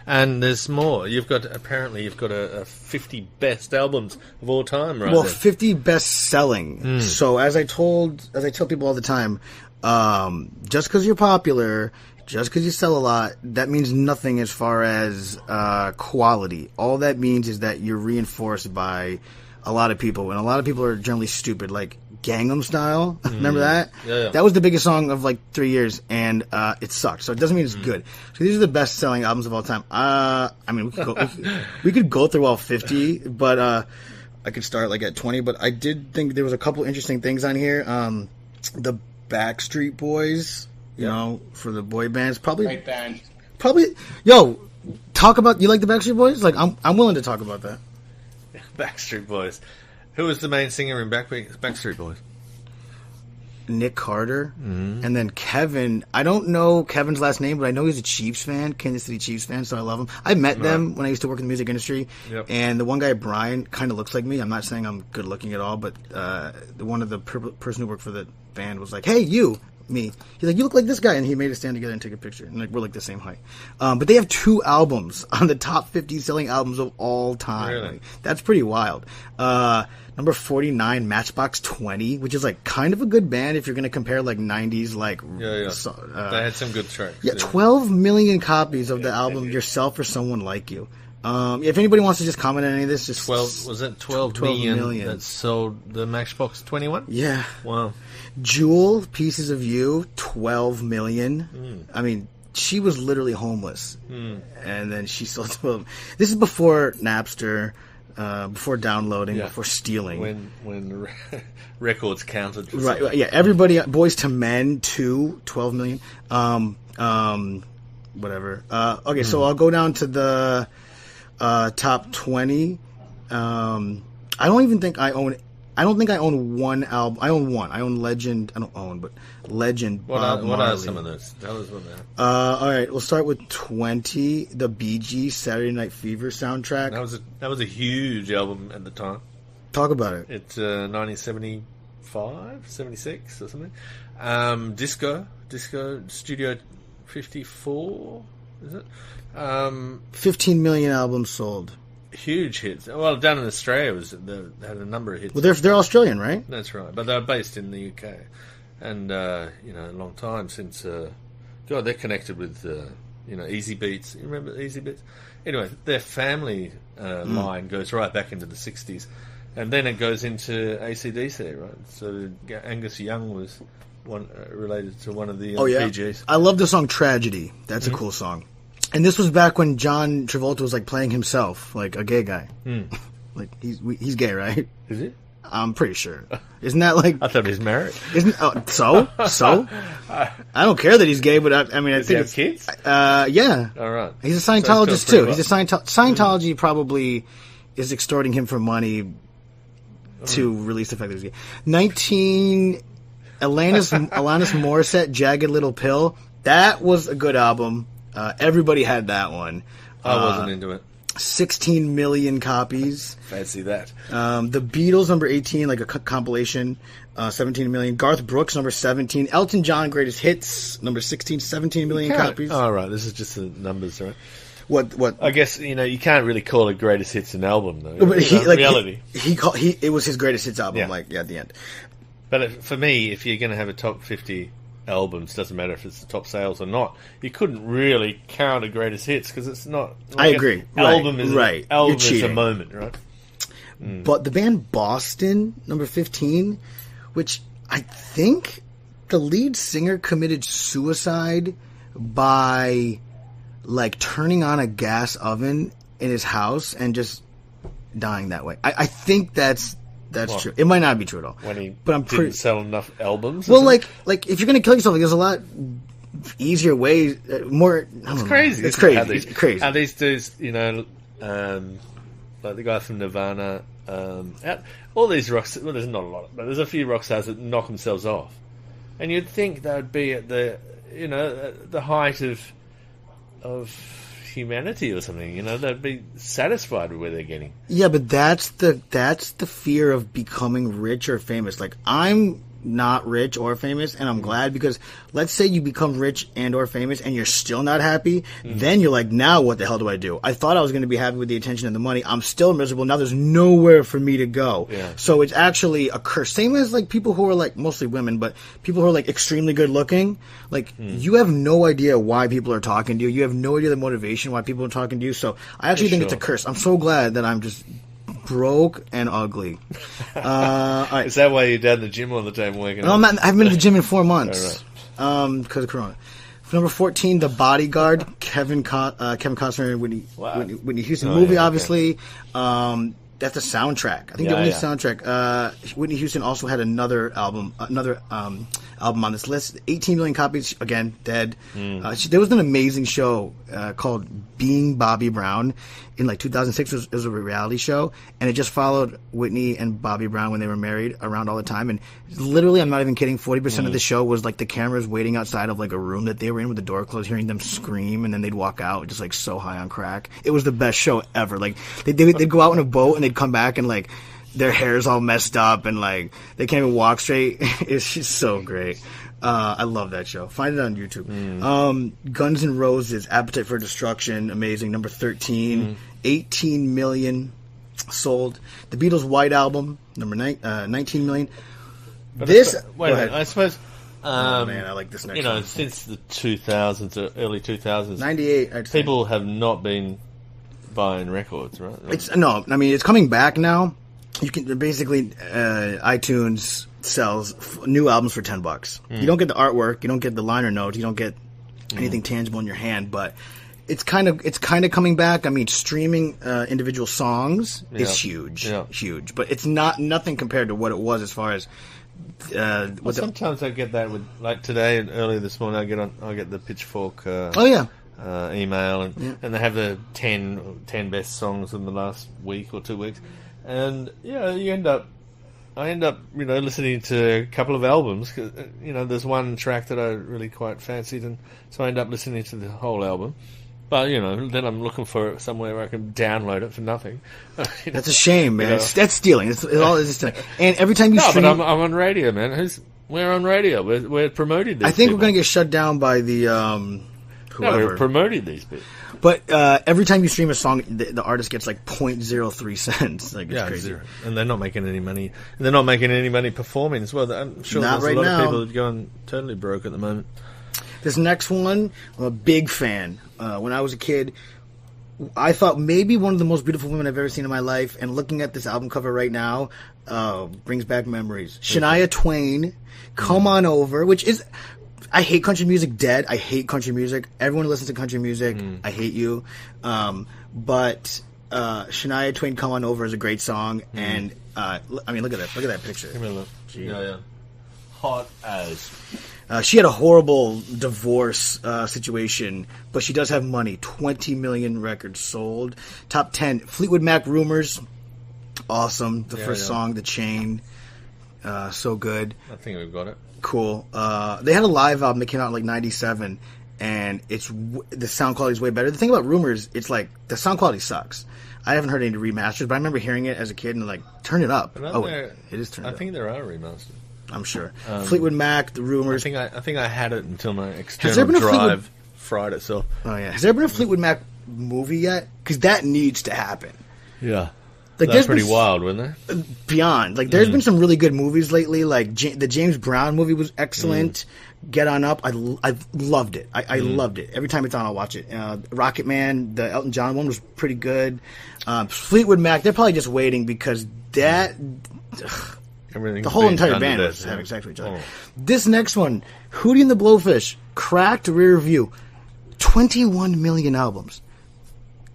S1: And there's more. You've got a 50 best albums of all time, right?
S2: Well,
S1: there.
S2: 50 best selling. So as I tell people all the time, just because you're popular, just because you sell a lot, that means nothing as far as quality. All that means is that you're reinforced by a lot of people, and a lot of people are generally stupid, like Gangnam Style. Remember that?
S1: Yeah.
S2: That was the biggest song of like 3 years, and it sucked. So it doesn't mean it's good. So these are the best selling albums of all time. I mean, we could go through all 50, but I could start like at 20. But I did think there was a couple interesting things on here. The Backstreet Boys, you know, for the boy bands,
S3: Great band.
S2: Yo, talk about, you like the Backstreet Boys? Like, I'm willing to talk about that.
S1: Backstreet Boys. Who was the main singer in Backstreet Boys?
S2: Nick Carter. And then Kevin. I don't know Kevin's last name, but I know he's a Chiefs fan, Kansas City Chiefs fan, so I love him. I met them when I used to work in the music industry. Yep. And the one guy, Brian, kind of looks like me. I'm not saying I'm good looking at all, but one of the person who worked for the band was like, "Hey, you." Me. He's like, "You look like this guy," and he made us stand together and take a picture. And like, we're like the same height. But they have 2 albums on the top 50 selling albums of all time.
S1: Really?
S2: Like, that's pretty wild. Number 49, Matchbox 20, which is like kind of a good band if you're going to compare like 90s like.
S1: Yeah. They had some good tracks.
S2: Yeah, 12 million copies of the album "Yourself or Someone Like You." If anybody wants to just comment on any of this, just
S1: 12 was it 12 million that sold the Matchbox 21?
S2: Yeah.
S1: Wow.
S2: Jewel, Pieces of You, 12 million. I mean, she was literally homeless, and then she sold 12. This is before Napster, before downloading, before stealing.
S1: When records counted.
S2: Right. Yeah. Everybody, Boys to Men, 12 million. Whatever. Okay, so I'll go down to the top 20. I don't think I own one album. I own one. I own Legend. I don't own, but Legend.
S1: What
S2: Marley.
S1: are some of those? Tell us what they
S2: are. All right, we'll start with 20. The Bee Gees Saturday Night Fever soundtrack.
S1: That was a huge album at the time.
S2: Talk about it.
S1: It's 1975, 76 or something. Disco Studio 54. Is it?
S2: 15 million albums sold.
S1: Huge hits. Well, down in Australia, they had a number of hits.
S2: Well, they're Australian, right?
S1: That's right, but they're based in the UK, and a long time since. God, they're connected with Easy Beats. You remember Easy Beats? Anyway, their family line goes right back into the '60s, And then it goes into AC/DC, right? So Angus Young was one related to one of the Bee Gees.
S2: I love the song Tragedy. That's a cool song. And this was back when John Travolta was like playing himself, like a gay guy. Like he's gay, right?
S1: Is he?
S2: I'm pretty sure. Isn't that like?
S1: I thought he was married.
S2: Isn't so? I don't care that he's gay, but I think
S1: Does he have kids?
S2: Yeah.
S1: All right.
S2: He's a Scientologist too. He's a Scientology probably is extorting him for money to release the fact that he's gay. Alanis Morissette, Jagged Little Pill. That was a good album. Everybody had that one.
S1: I wasn't into it.
S2: 16 million copies.
S1: Fancy that.
S2: The Beatles, number 18, like a compilation, 17 million. Garth Brooks, number 17. Elton John, Greatest Hits, number 16, 17 million copies.
S1: Oh, right. This is just the numbers, right?
S2: What?
S1: I guess, you can't really call it Greatest Hits an album, though.
S2: But
S1: reality.
S2: It was his Greatest Hits album,
S1: Yeah.
S2: at the end.
S1: But for me, if you're going to have a top 50 albums, doesn't matter if it's the top sales or not, you couldn't really count a Greatest Hits because it's not. Like
S2: I agree.
S1: Album is
S2: right.
S1: Album
S2: You're
S1: is
S2: cheating.
S1: a moment, right?
S2: But the band Boston, number 15, which I think the lead singer committed suicide by like turning on a gas oven in his house and just dying that way. I think that's true. It might not be true at all.
S1: When he
S2: but I'm
S1: didn't sell enough albums.
S2: Well, like if you're gonna kill yourself, there's a lot easier ways. More.
S1: It's crazy.
S2: It's crazy.
S1: It's
S2: crazy.
S1: How these dudes, like the guy from Nirvana, all these rock. Well, there's not a lot, but there's a few rock stars that knock themselves off, and you'd think they would be at the, the height of humanity or something. They'd be satisfied with where they're getting.
S2: Yeah, but that's the fear of becoming rich or famous. Like, I'm not rich or famous, and I'm glad, because let's say you become rich and or famous and you're still not happy, then you're like, now what the hell do I do? I thought I was going to be happy with the attention and the money. I'm still miserable. Now there's nowhere for me to go.
S1: Yeah.
S2: So it's actually a curse. Same as like people who are like, mostly women, but people who are like extremely good looking. Like, you have no idea why people are talking to you. You have no idea the motivation why people are talking to you. So I actually think it's a curse. I'm so glad that I'm just broke and ugly. All right.
S1: Is that why you're down the gym all the time working?
S2: No, I haven't been to the gym in 4 months. Because of Corona. Number 14, The Bodyguard, Kevin Costner and Whitney Houston movie, obviously. That's a soundtrack. I think the only soundtrack. Whitney Houston also had another album on this list. 18 million copies. Again, dead. There was an amazing show called Being Bobby Brown in like 2006. It was a reality show, and it just followed Whitney and Bobby Brown when they were married around all the time. And literally, I'm not even kidding, 40% of the show was like the cameras waiting outside of like a room that they were in with the door closed, hearing them scream, and then they'd walk out just like so high on crack. It was the best show ever. Like they'd go out in a boat and they'd come back and like their hair's all messed up and like they can't even walk straight. It's just so great. I love that show. Find it on YouTube. Guns N' Roses, Appetite for Destruction, amazing. Number 13, 18 million sold. The Beatles' White Album, number 19 million.
S1: Wait a minute, I suppose.
S2: Oh man, I like this next one.
S1: Since the 2000s, or early 2000s,
S2: 98. I'd say.
S1: people have not been buying records, right?
S2: It's coming back now. You can basically iTunes sells new albums for $10. You don't get the artwork, you don't get the liner notes, you don't get anything tangible in your hand, but it's kind of coming back. I mean, streaming individual songs is huge, but it's nothing compared to what it was as far as.
S1: Sometimes I get that with, like today and earlier this morning, I get the Pitchfork. Email and they have the 10 best songs in the last week or 2 weeks, and I end up listening to a couple of albums. Cause, there's one track that I really quite fancied, and so I end up listening to the whole album. But then I'm looking for it somewhere where I can download it for nothing.
S2: That's a shame, man. That's stealing. It's all is stealing. And every time you stream,
S1: but I'm on radio, man. We're on radio. We're promoting this.
S2: I think we're going to get shut down by the whoever.
S1: No, we're promoting these bits.
S2: But every time you stream a song, the artist gets like 0.03 cents. Like, it's crazy.
S1: Zero. And they're not making any money. And they're not making any money performing as well. I'm sure
S2: Not
S1: there's
S2: right
S1: a lot
S2: now.
S1: of people that are going totally broke at the moment.
S2: This next one, I'm a big fan. When I was a kid, I thought maybe one of the most beautiful women I've ever seen in my life, and looking at this album cover right now, brings back memories. Shania Twain, Come On Over, which is... I hate country music dead. I hate country music. Everyone who listens to country music, I hate you. But Shania Twain, Come On Over is a great song. And, I mean, look at that. Look at that picture.
S1: Give me a look. Yeah. Hot as.
S2: She had a horrible divorce situation, but she does have money. 20 million records sold. Top 10. Fleetwood Mac, Rumors. Awesome. The first song, The Chain. So good.
S1: I think we've got it.
S2: Cool. They had a live album that came out in like 97, and the sound quality is way better. The thing about Rumors, it's like the sound quality sucks. I haven't heard any remasters, but I remember hearing it as a kid and like, turn it up. It is turned up.
S1: I think there are remasters.
S2: I'm sure. Fleetwood Mac, the Rumors.
S1: I think I had it until my external drive fried itself.
S2: Oh yeah. Has there been a Fleetwood Mac movie yet? Because that needs to happen.
S1: Yeah.
S2: Like,
S1: that's pretty wild, wasn't it?
S2: Beyond. Like, there's been some really good movies lately. Like, the James Brown movie was excellent. Get On Up. I loved it. I loved it. Every time it's on, I'll watch it. Rocket Man, the Elton John one, was pretty good. Fleetwood Mac, they're probably just waiting because the whole entire band was having sex with each other. This next one, Hootie and the Blowfish, Cracked Rear View, 21 million albums.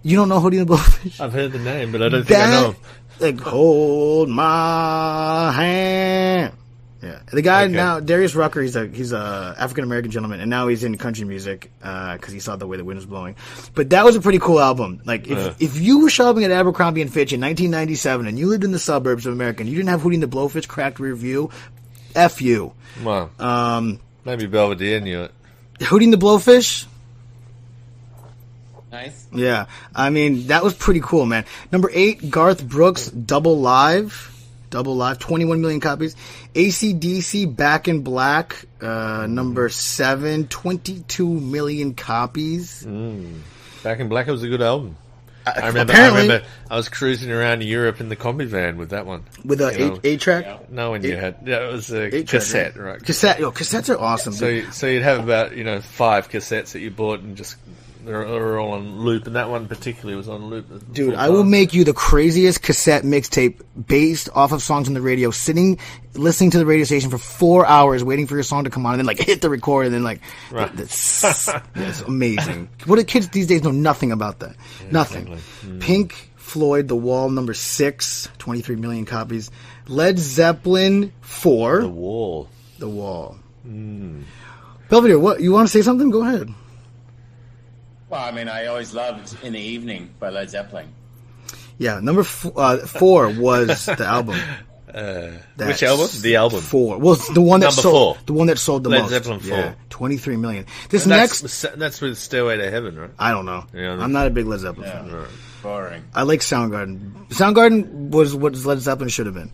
S2: You don't know Hootie and the Blowfish?
S1: I've heard the name, but I don't think I know him.
S2: Like, hold my hand. Yeah, the guy now, Darius Rucker, he's a African American gentleman, and now he's in country music because he saw The Way the Wind Was Blowing. But that was a pretty cool album. Like, if you were shopping at Abercrombie and Fitch in 1997 and you lived in the suburbs of America and you didn't have Hootie and the Blowfish, Cracked Rear View, F you.
S1: Wow. Maybe Belvedere knew it.
S2: Hootie and the Blowfish.
S3: Nice.
S2: Yeah, I mean, that was pretty cool, man. Number 8, Garth Brooks, Double Live, 21 million copies. AC/DC, Back in Black, number 7, 22 million copies.
S1: Back in Black, it was a good album. I remember I was cruising around Europe in the combi van with that one.
S2: With a 8-track?
S1: Yeah. No, when you had... Yeah, it was a cassette, right?
S2: Cassettes are awesome.
S1: So you'd have about, 5 cassettes that you bought and just... They're all on loop, and that one particularly was on loop.
S2: Dude, I will make you the craziest cassette mixtape based off of songs on the radio, listening to the radio station for 4 hours, waiting for your song to come on, and then, like, hit the record, and then, like...
S1: Right.
S2: It's amazing. What do kids these days know nothing about that? Yeah, nothing. Exactly. Pink Floyd, The Wall, number 6, 23 million copies. Led Zeppelin, 4.
S1: The Wall.
S2: Belvedere, what, you want to say something? Go ahead.
S3: Well, I mean, I always loved In the Evening by Led Zeppelin.
S2: Yeah, number 4 was the album.
S1: Which album? The album.
S2: 4. Well, the one that
S1: Number
S2: sold.
S1: 4.
S2: The one that sold the most.
S1: Led Zeppelin 4.
S2: Yeah, 23 million.
S1: That's with Stairway to Heaven, right?
S2: I don't know. Yeah, I'm not a big Led Zeppelin fan.
S3: Right. Boring.
S2: I like Soundgarden. Soundgarden was what Led Zeppelin should have been.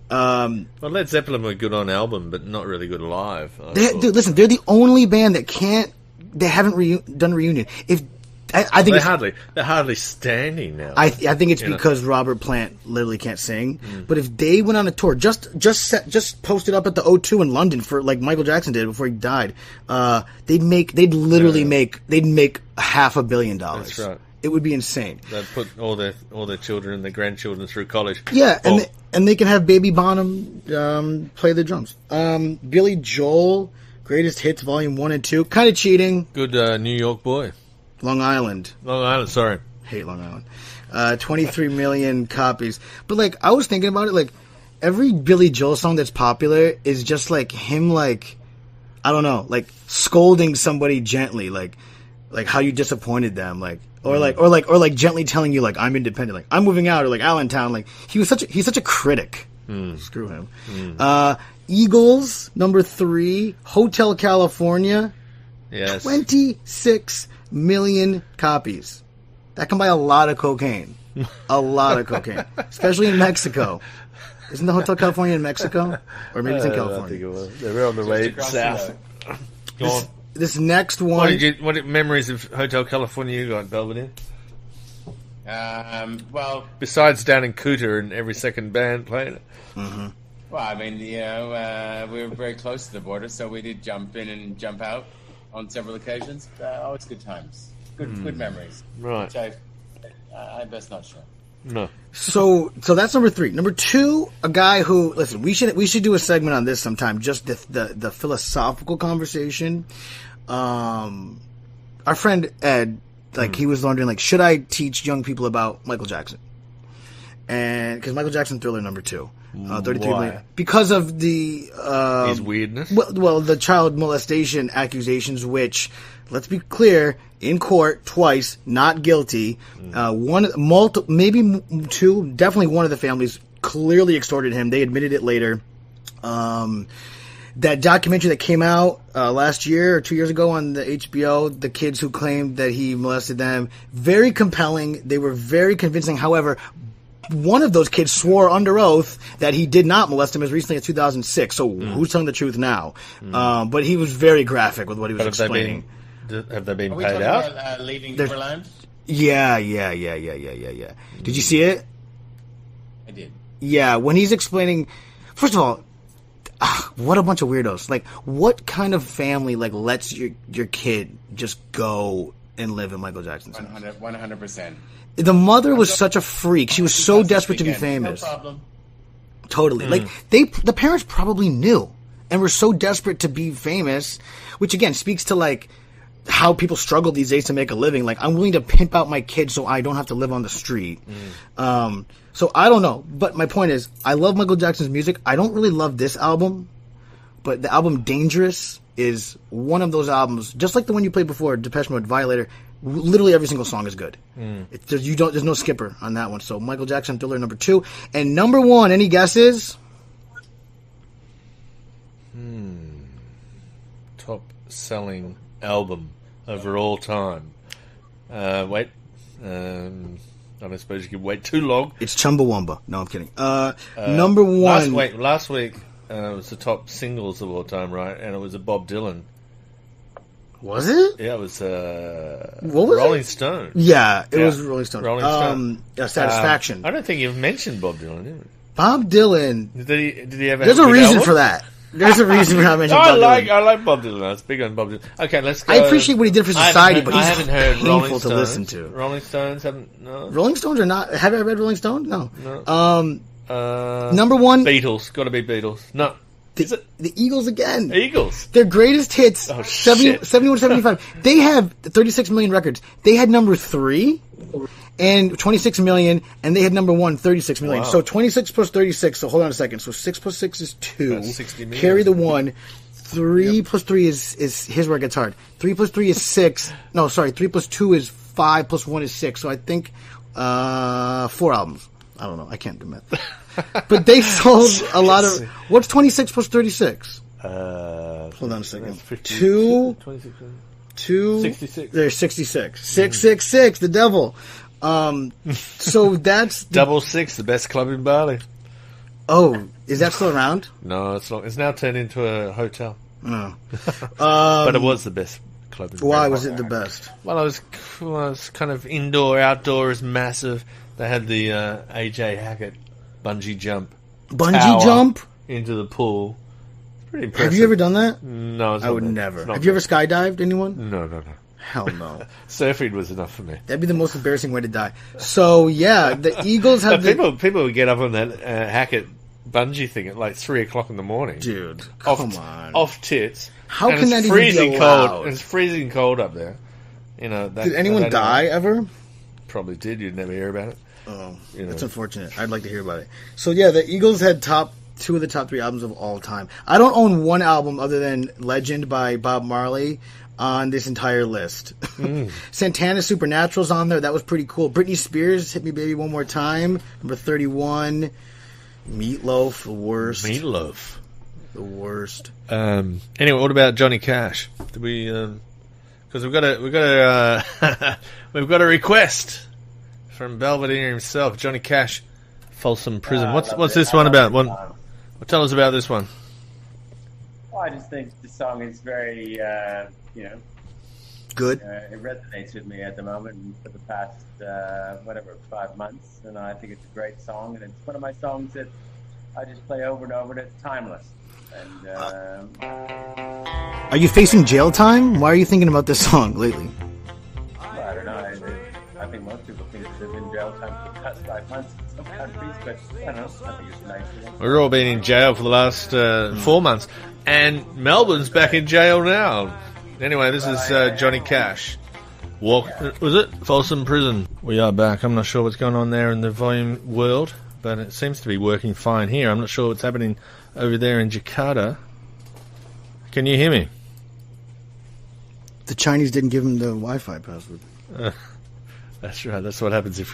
S1: Well, Led Zeppelin were good on album, but not really good live.
S2: Dude, listen, they're the only band that can't. They haven't done a reunion. I think
S1: they're hardly standing now.
S2: I think it's because Robert Plant literally can't sing. But if they went on a tour, just posted up at the O2 in London for like Michael Jackson did before he died, they'd make $500 million.
S1: That's right.
S2: It would be insane.
S1: They'd put all their children and their grandchildren through college.
S2: Yeah, and they can have Baby Bonham play the drums. Billy Joel, Greatest Hits Volume 1 and 2, kind of cheating.
S1: Good New York boy.
S2: Long Island,
S1: sorry.
S2: Hate Long Island. 23 million copies. But, like, I was thinking about it, like, every Billy Joel song that's popular is just, like, him, like, I don't know, like, scolding somebody gently, like how you disappointed them, like, or gently telling you, like, I'm independent, like, I'm moving out, or, like, Allentown, like, he's such a critic. Screw him. Eagles, number 3, Hotel California.
S1: Yes.
S2: 26 million copies. That can buy a lot of cocaine. Especially in Mexico. Isn't the Hotel California in Mexico? Or maybe it's in California.
S1: I think it was. They were on the way south. Go on.
S2: This next one...
S1: What memories of Hotel California you got, Belvedere?
S3: Well...
S1: Besides down in Cooter and every second band playing it.
S2: Mm-hmm.
S3: Well, I mean, we were very close to the border, so we did jump in and jump out on several occasions. Always good times. Good memories.
S1: Right.
S3: Which I I best not share.
S1: No.
S2: So that's number 3. Number 2, a guy who, listen, we should do a segment on this sometime, just the philosophical conversation. Our friend Ed, he was wondering, should I teach young people about Michael Jackson? And because Michael Jackson, Thriller, number 2. 33
S1: Why?
S2: million. Because of the
S1: His weirdness.
S2: Well, the child molestation accusations, which, let's be clear, in court twice, not guilty. Maybe 2, definitely one of the families clearly extorted him. They admitted it later. That documentary that came out last year or 2 years ago on the HBO, the kids who claimed that he molested them, very compelling. They were very convincing. However, one of those kids swore under oath that he did not molest him as recently as 2006. So who's telling the truth now? But he was very graphic with what he was explaining.
S1: Have they been
S3: Are we
S1: paid
S3: talking
S1: out?
S3: about leaving Neverland?
S2: Yeah. Did you see it?
S3: I did.
S2: Yeah, when he's explaining, first of all, what a bunch of weirdos. What kind of family lets your kid just go and live in Michael Jackson's house?
S3: 100%.
S2: The mother was such a freak. She was so desperate to be famous.
S3: No problem.
S2: Totally. The parents probably knew and were so desperate to be famous, which again speaks to how people struggle these days to make a living. I'm willing to pimp out my kid so I don't have to live on the street. So I don't know. But my point is, I love Michael Jackson's music. I don't really love this album, but the album Dangerous is one of those albums, just like the one you played before, Depeche Mode, Violator. Literally every single song is good. There's no skipper on that one. So Michael Jackson, Thriller, number 2. And number 1, any guesses?
S1: Top selling album over all time. Wait. I don't suppose you could wait too long.
S2: It's Chumbawamba. No, I'm kidding. Number 1.
S1: Last week was the top singles of all time, right? And it was a Bob Dylan.
S2: Was it?
S1: Yeah, it was,
S2: what was
S1: Rolling
S2: it?
S1: Stones.
S2: Yeah, it was Rolling Stones.
S1: Rolling Stones.
S2: Satisfaction.
S1: I don't think you've mentioned Bob Dylan, did you?
S2: Bob Dylan.
S1: Did he ever?
S2: There's a reason for that. There's a reason for not mentioning Bob Dylan.
S1: I like Bob Dylan. I was big on Bob Dylan. Okay, let's go.
S2: I appreciate what he did for society, but he's
S1: I haven't heard
S2: painful
S1: Rolling
S2: to
S1: Stones.
S2: listen to.
S1: Rolling Stones haven't. No.
S2: Rolling Stones are not. Have I read Rolling Stones? No.
S1: No.
S2: Number 1.
S1: Beatles. Got to be Beatles. No. Is it
S2: The Eagles again.
S1: Eagles?
S2: Their greatest hits.
S1: Oh, shit.
S2: 71 to 75. They have 36 million records. They had number 3 and 26 million, and they had number 1, 36 million.
S1: Wow.
S2: So 26 plus 36. So hold on a second. So 6 plus 6 is 2.
S1: That's 60 million.
S2: Carry the 1. 3 plus 3 is here's where it gets hard. 3 plus 3 is 6. No, sorry. 3 plus 2 is 5 plus 1 is 6. So I think 4 albums. I don't know. I can't do math. But they sold a lot of. What's 26 plus 36? Hold on a second. 2.
S1: 26.
S2: 2.
S1: 66.
S2: There's 66. 666. The devil. So that's
S1: Double Six, the best club in Bali.
S2: Oh, is that still around?
S1: No, it's not. It's now turned into a hotel.
S2: Oh.
S1: But it was the best club in Bali.
S2: Why was it the best?
S1: Well, it was kind of indoor, outdoor, is massive. They had the AJ Hackett bungee jump.
S2: Bungee jump?
S1: Into the pool. It's pretty impressive.
S2: Have you ever done that?
S1: No, it's
S2: I
S1: not
S2: would
S1: bad.
S2: never.
S1: It's not
S2: Have you
S1: bad.
S2: ever skydived, anyone?
S1: No.
S2: Hell no.
S1: Surfing was enough for me.
S2: That'd be the most embarrassing way to die. So, yeah, the Eagles have
S1: People would get up on that Hackett bungee thing at like 3 o'clock in the morning.
S2: Dude, come on.
S1: Off tits.
S2: How
S1: And
S2: can
S1: it's
S2: that even
S1: freezing
S2: be allowed?
S1: cold. It's freezing cold up there. You know.
S2: Did anyone die ever?
S1: Probably did. You'd never hear about it.
S2: Oh,
S1: You know.
S2: that's unfortunate. I'd like to hear about it. So yeah, the Eagles had two of the top 3 albums of all time. I don't own one album other than Legend by Bob Marley on this entire list. Santana's Supernatural's on there. That was pretty cool. Britney Spears, Hit Me Baby One More Time, number 31. Meatloaf, the worst.
S1: Meatloaf.
S2: The worst.
S1: Anyway, what about Johnny Cash? Did we? Because we've got a request from Belvedere himself, Johnny Cash, Folsom Prison. What's this one about? Tell us about this one.
S3: Well, I just think the song is very,
S2: Good.
S3: it resonates with me at the moment and for the past, 5 months. And I think it's a great song. And it's one of my songs that I just play over and over and it's timeless. And,
S2: Are you facing jail time? Why are you thinking about this song lately?
S3: I don't know. I think most people think past 5 months in some countries, but I don't know. I think it's nice.
S1: We've all been in jail for the last 4 months, and Melbourne's back in jail now. Anyway, this is Johnny Cash. Was it Folsom Prison? We are back. I'm not sure what's going on there in the volume world, but it seems to be working fine here. I'm not sure what's happening over there in Jakarta. Can you hear me?
S2: The Chinese didn't give him the Wi-Fi password.
S1: That's right. That's what happens if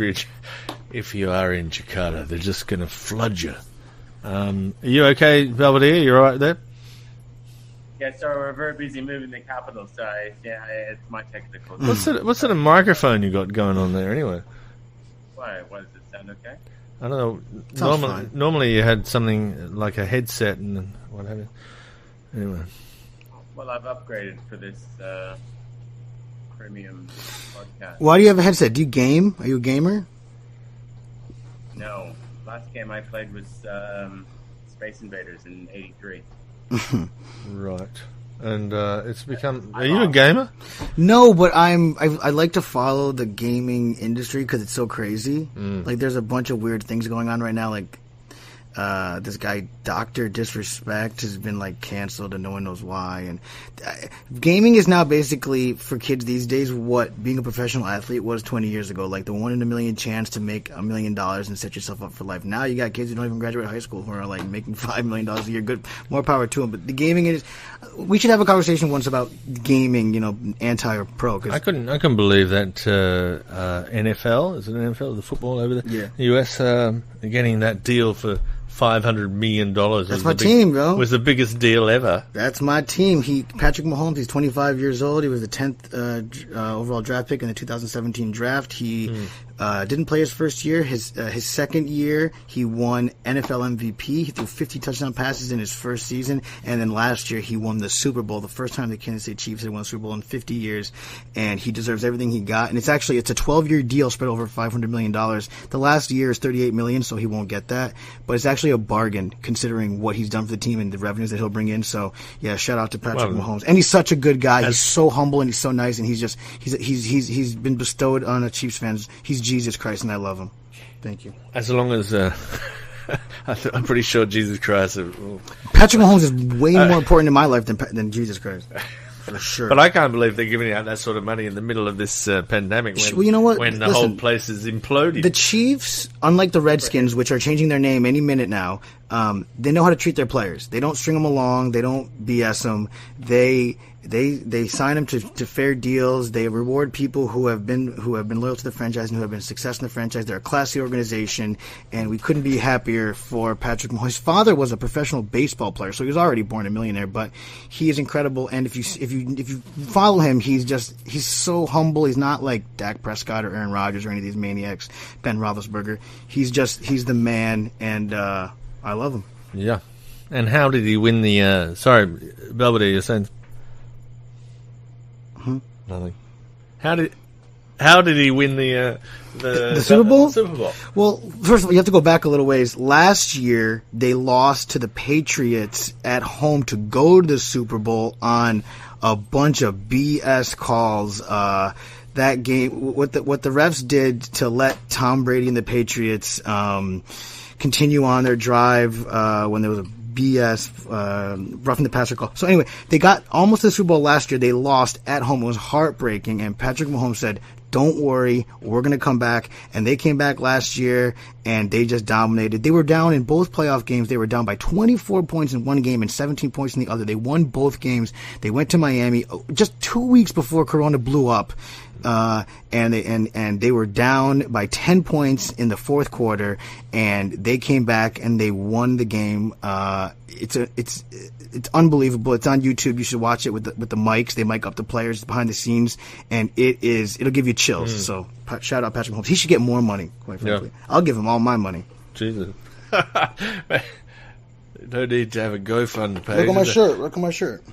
S1: you are in Jakarta. They're just going to flood you. Are you okay, Belvedere? You all right there?
S3: Yeah, so we're very busy moving the capital, so it's my technical.
S1: What sort of microphone you got going on there, anyway?
S3: Why? Does it sound okay?
S1: I don't know. Normally you had something like a headset and what have you. Anyway.
S3: Well, I've upgraded for this premium podcast.
S2: Why do you have a headset? Do you game? Are you a gamer?
S3: No. Last game I played was Space Invaders in '83.
S1: Right. And it's become... Are you a gamer?
S2: No, but I like to follow the gaming industry because it's so crazy. Like, there's a bunch of weird things going on right now, like this guy Dr. Disrespect has been like canceled and no one knows why, and gaming is now basically for kids these days what being a professional athlete was 20 years ago, like the 1 in a million chance to make $1 million and set yourself up for life. Now you got kids who don't even graduate high school who are like making $5 million a year. Good, more power to them, but the gaming is, we should have a conversation once about gaming, you know, anti or pro. Cause
S1: I couldn't believe that NFL, is it NFL, the football over there?
S2: Yeah.
S1: The US getting that deal for $500 million.
S2: That's my team, bro.
S1: Was the biggest deal ever.
S2: That's my team. Patrick Mahomes, he's 25 years old. He was the 10th overall draft pick in the 2017 draft. He didn't play his first year. His second year, he won NFL MVP. He threw 50 touchdown passes in his first season. And then last year, he won the Super Bowl, the first time the Kansas City Chiefs had won the Super Bowl in 50 years. And he deserves everything he got. And it's a 12-year deal spread over $500 million. The last year is $38 million, so he won't get that. But it's actually a bargain considering what he's done for the team and the revenues that he'll bring in. So, yeah, shout out to Patrick Mahomes. And he's such a good guy. He's so humble and he's so nice. And he's been bestowed on the Chiefs fans. He's Jesus Christ, and I love him. Thank you.
S1: As long as I'm pretty sure Jesus Christ.
S2: Patrick Mahomes is way more important in my life than Jesus Christ, for sure.
S1: But I can't believe they're giving out that sort of money in the middle of this pandemic. When,
S2: well, you know what?
S1: When the whole place is imploding.
S2: The Chiefs, unlike the Redskins, which are changing their name any minute now, they know how to treat their players. They don't string them along. They don't BS them. They sign them to fair deals. They reward people who have been loyal to the franchise and who have been a success in the franchise. They're a classy organization, and we couldn't be happier for Patrick Mahomes. His father was a professional baseball player, so he was already born a millionaire. But he is incredible, and if you follow him, he's so humble. He's not like Dak Prescott or Aaron Rodgers or any of these maniacs, Ben Roethlisberger. He's the man, and I love him.
S1: Yeah. And how did he win the? Sorry, Belvedere, you're saying. Nothing. How did he win the
S2: Super Bowl?
S1: Super Bowl.
S2: Well, first of all, you have to go back a little ways. Last year, they lost to the Patriots at home to go to the Super Bowl on a bunch of BS calls. That game, what the refs did to let Tom Brady and the Patriots continue on their drive when there was a BS roughing the passer call. So anyway, they got almost to the Super Bowl last year. They lost at home. It was heartbreaking. And Patrick Mahomes said, "Don't worry, we're going to come back." And they came back last year, and they just dominated. They were down in both playoff games. They were down by 24 points in one game and 17 points in the other. They won both games. They went to Miami just 2 weeks before Corona blew up. And they were down by 10 points in the fourth quarter, and they came back and they won the game. It's unbelievable. It's on YouTube. You should watch it with the mics. They mic up the players behind the scenes, and it'll give you chills. So shout out Patrick Mahomes. He should get more money, quite frankly. Yeah. I'll give him all my money.
S1: Jesus. No need to have a GoFundMe page.
S2: Look at my shirt.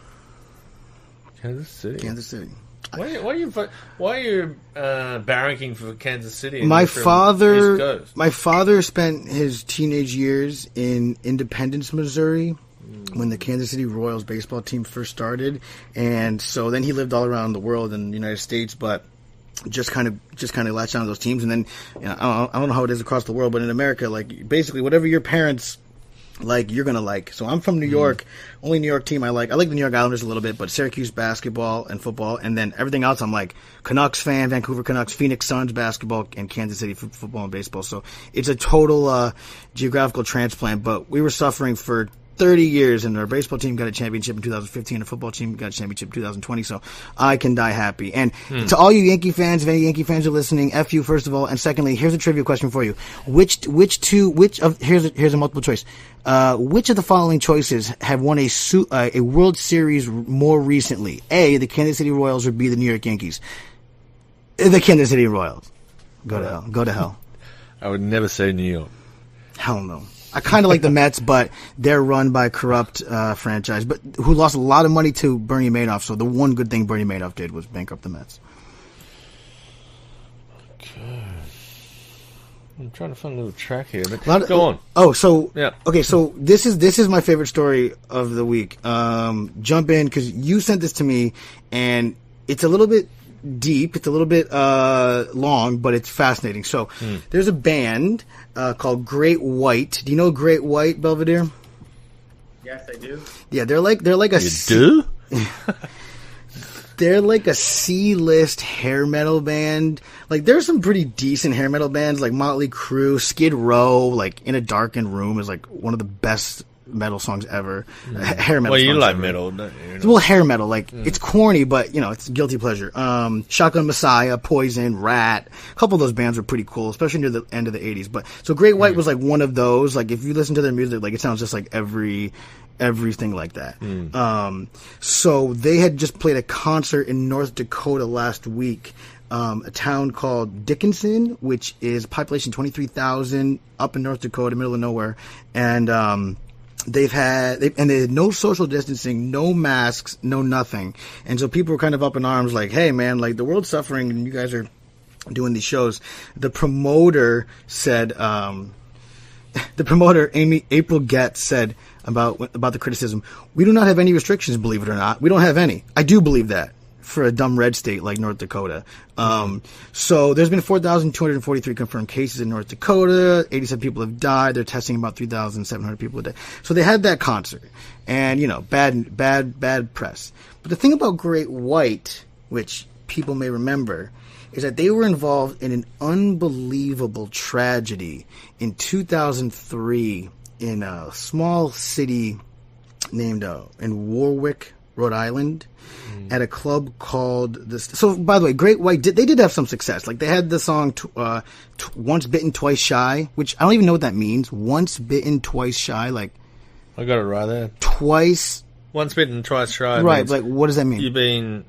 S1: Kansas City. Why are you barracking for Kansas City?
S2: My father spent his teenage years in Independence, Missouri, when the Kansas City Royals baseball team first started, and so then he lived all around the world in the United States. But just kind of latched on to those teams. And then, I don't know how it is across the world, but in America, like, basically whatever your parents like, you're gonna like. So I'm from New York. Only New York team I like. I like the New York Islanders a little bit, but Syracuse basketball and football, and then everything else I'm like Canucks fan, Vancouver Canucks, Phoenix Suns basketball, and Kansas City football and baseball. So it's a total geographical transplant. But we were suffering for 30 years, and our baseball team got a championship in 2015. Our football team got a championship in 2020. So I can die happy. And to all you Yankee fans, if any Yankee fans are listening, F you first of all. And secondly, here's a trivia question for you: here's a multiple choice. Which of the following choices have won a World Series more recently? A, the Kansas City Royals, or B, the New York Yankees? The Kansas City Royals. Go to hell. Go to hell.
S1: I would never say New York.
S2: Hell no. I kind of like the Mets, but they're run by a corrupt franchise, but who lost a lot of money to Bernie Madoff. So the one good thing Bernie Madoff did was bankrupt the Mets.
S1: Okay. I'm trying to find a little track here, but go on.
S2: Oh, so
S1: yeah.
S2: Okay, so this is my favorite story of the week. Jump in because you sent this to me, and it's a little bit deep. It's a little bit long, but it's fascinating. So there's a band called Great White. Do you know Great White, Belvedere?
S3: Yes, I do.
S2: Yeah, they're like a.
S1: You do?
S2: They're like a C-list hair metal band. Like, there's some pretty decent hair metal bands, like Motley Crue, Skid Row, like In a Darkened Room is like one of the best metal songs ever. Hair metal.
S1: Well, you
S2: songs
S1: like
S2: ever.
S1: Metal, don't you?
S2: Well, hair metal, like it's corny, but it's guilty pleasure. Shotgun Messiah, Poison, Rat, a couple of those bands were pretty cool, especially near the end of the '80s. But so Great White was like one of those. Like, if you listen to their music, like it sounds just like everything like that. So they had just played a concert in North Dakota last week, a town called Dickinson, which is population 23,000 up in North Dakota, middle of nowhere, and they had no social distancing, no masks, no nothing. And so people were kind of up in arms like, hey man, like the world's suffering and you guys are doing these shows. The promoter said, April Getz said about the criticism, we do not have any restrictions, believe it or not. We don't have any. I do believe that for a dumb red state like North Dakota. So there's been 4,243 confirmed cases in North Dakota. 87 people have died. They're testing about 3,700 people a day. So they had that concert, and bad press. But the thing about Great White, which people may remember, is that they were involved in an unbelievable tragedy in 2003 in a small city named in Warwick, Rhode Island, at a club called this. So, by the way, Great White they did have some success. Like, they had the song "Once Bitten, Twice Shy," which I don't even know what that means. Once bitten, twice shy. Like,
S1: I got it right there.
S2: Twice.
S1: Once bitten, twice shy.
S2: Right. Like, what does that mean?
S1: You've been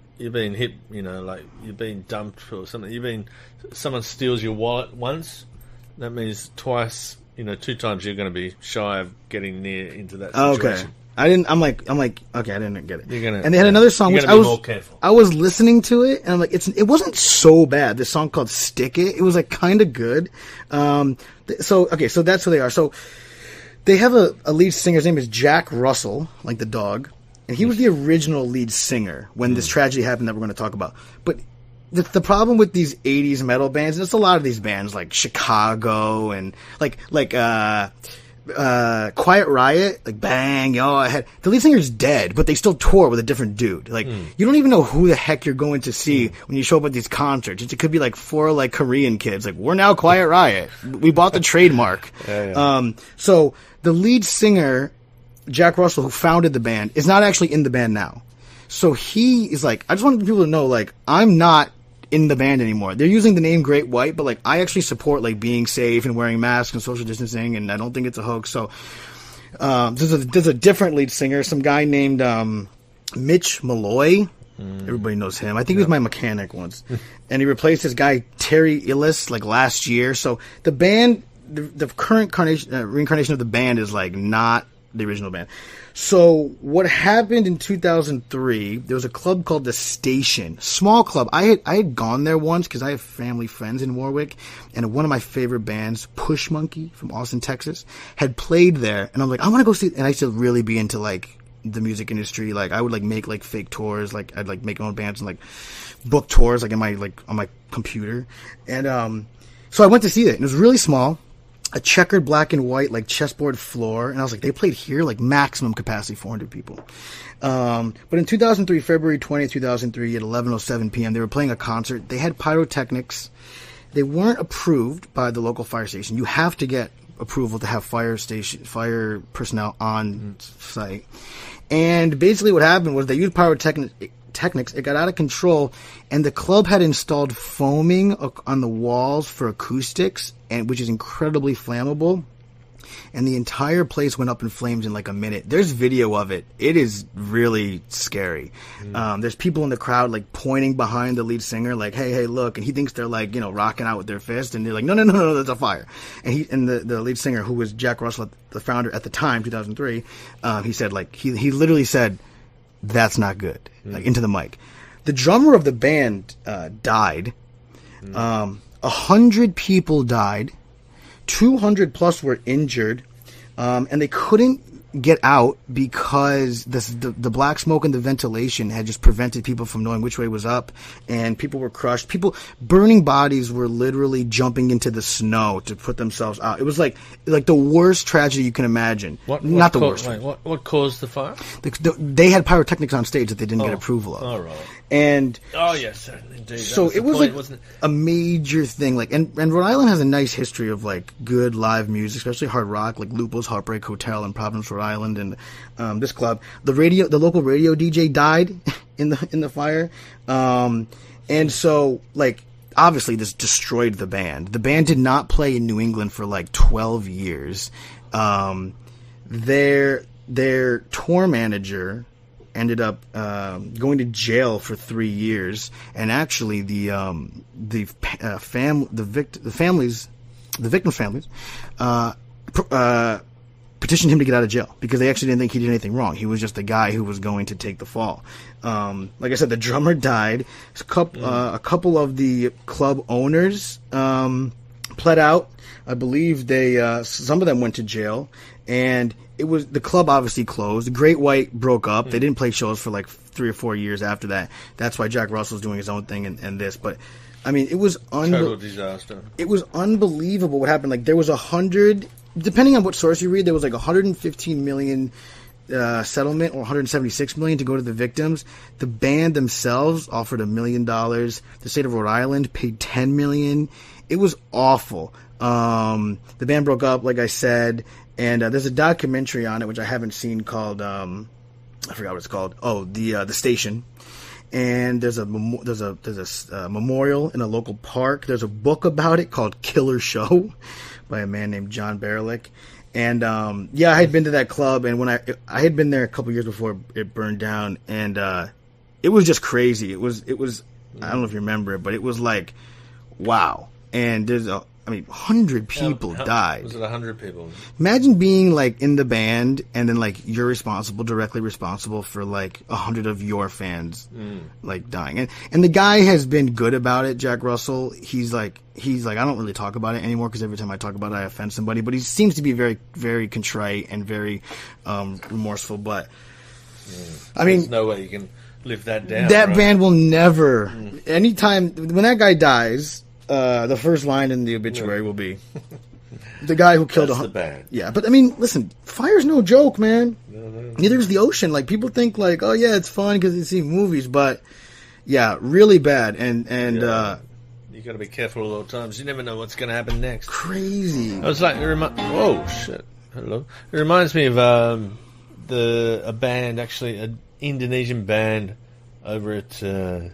S1: hit. Like you've been dumped or something. Someone steals your wallet once. That means twice. 2 times you're going to be shy of getting near into that situation.
S2: Okay. I'm like, okay, I didn't get it.
S1: And
S2: they had another song which
S1: more careful.
S2: I was listening to it, and I'm like, it wasn't so bad. This song called "Stick It," it was like kind of good. So that's who they are. So they have a lead singer. His name is Jack Russell, like the dog, and he was the original lead singer when this tragedy happened that we're going to talk about. But the problem with these 80s metal bands, and it's a lot of these bands like Chicago and like Quiet Riot, like Bang, the lead singer's dead, but they still tour with a different dude. Like, you don't even know who the heck you're going to see when you show up at these concerts. It could be like 4 like Korean kids, like, we're now Quiet Riot. We bought the trademark. So the lead singer, Jack Russell, who founded the band, is not actually in the band now. So he is like, I just want people to know, like, I'm not in the band anymore. They're using the name Great White, but like, I actually support like being safe and wearing masks and social distancing, and I don't think it's a hoax. So there's a different lead singer, some guy named Mitch Malloy. Everybody knows him. I think he was my mechanic once, and he replaced this guy Terry Illis like last year. So the band, the current reincarnation of the band is like not the original band. So what happened in 2003, there was a club called The Station, small club. I had gone there once because I have family friends in Warwick, and one of my favorite bands, Push Monkey from Austin, Texas, had played there, and I'm like, I want to go see, and I used to really be into like the music industry. Like I would like make like fake tours. Like I'd like make my own bands and like book tours like in my like on my computer. And so I went to see it. And it was really small, a checkered black and white like chessboard floor. And I was like, they played here like maximum capacity 400 people. But in 2003, February 20th, 2003, at 11:07 p.m., they were playing a concert. They had pyrotechnics. They weren't approved by the local fire station. You have to get approval to have fire personnel on site. And basically what happened was they used pyrotechnics. It got out of control, and the club had installed foaming on the walls for acoustics, and which is incredibly flammable. And the entire place went up in flames in like a minute. There's video of it. It is really scary. There's people in the crowd like pointing behind the lead singer, like, "Hey, look!" And he thinks they're like, rocking out with their fist, and they're like, "No, there's a fire." And the lead singer, who was Jack Russell, the founder at the time, 2003, he said like he literally said, "That's not good," like into the mic. The drummer of the band died. 100 people died. 200 plus were injured, and they couldn't get out because the black smoke and the ventilation had just prevented people from knowing which way was up, and people were crushed. Burning bodies were literally jumping into the snow to put themselves out. It was like the worst tragedy you can worst.
S1: What caused the fire?
S2: They had pyrotechnics on stage that they didn't get approval of.
S1: Oh, right.
S2: And
S1: yes, indeed.
S2: So it was
S1: point,
S2: like a major thing. Like, and Rhode Island has a nice history of like good live music, especially hard rock, like Lupo's Heartbreak Hotel in Providence, Rhode Island, and this club. The local radio DJ died in the fire, and so like obviously this destroyed the band. The band did not play in New England for like 12 years. Their tour manager ended up going to jail for 3 years, and actually the victims' families petitioned him to get out of jail because they actually didn't think he did anything wrong. He was just a guy who was going to take the fall. Like I said, the drummer died. A couple of the club owners pled out. I believe some of them went to jail, and the club obviously closed. The Great White broke up. They didn't play shows for like 3 or 4 years after that. That's why Jack Russell's doing his own thing and this. But I mean, it was
S1: total disaster.
S2: It was unbelievable what happened. Like there was 100, depending on what source you read, there was like 115 million settlement or 176 million to go to the victims. The band themselves offered $1 million. The state of Rhode Island paid $10 million. It was awful. The band broke up, like I said, and there's a documentary on it which I haven't seen called I forgot what it's called. Oh, the Station. And there's a memorial in a local park. There's a book about it called Killer Show by a man named John Barelick. And I had been to that club, and when I had been there a couple years before it burned down, and it was just crazy. It was I don't know if you remember it, but it was like wow. And there's 100 people died.
S1: Was it 100 people?
S2: Imagine being like in the band, and then like you're directly responsible for like 100 of your fans like dying. And the guy has been good about it, Jack Russell. He's like I don't really talk about it anymore because every time I talk about it, I offend somebody. But he seems to be very, very contrite and very remorseful. But I mean,
S1: there's no way you can live that down.
S2: That
S1: right?
S2: band will never. Anytime when that guy dies. The first line in the obituary will be the guy who killed
S1: the band.
S2: Yeah, but I mean, listen, fire's no joke, man.
S1: No.
S2: Neither is the ocean. Like people think, like, oh yeah, it's fun because they see movies, but yeah, really bad. And
S1: you got to be careful at all times. You never know what's going to happen next.
S2: Crazy.
S1: I was like, whoa, shit, hello. It reminds me of a band, actually, an Indonesian band over at.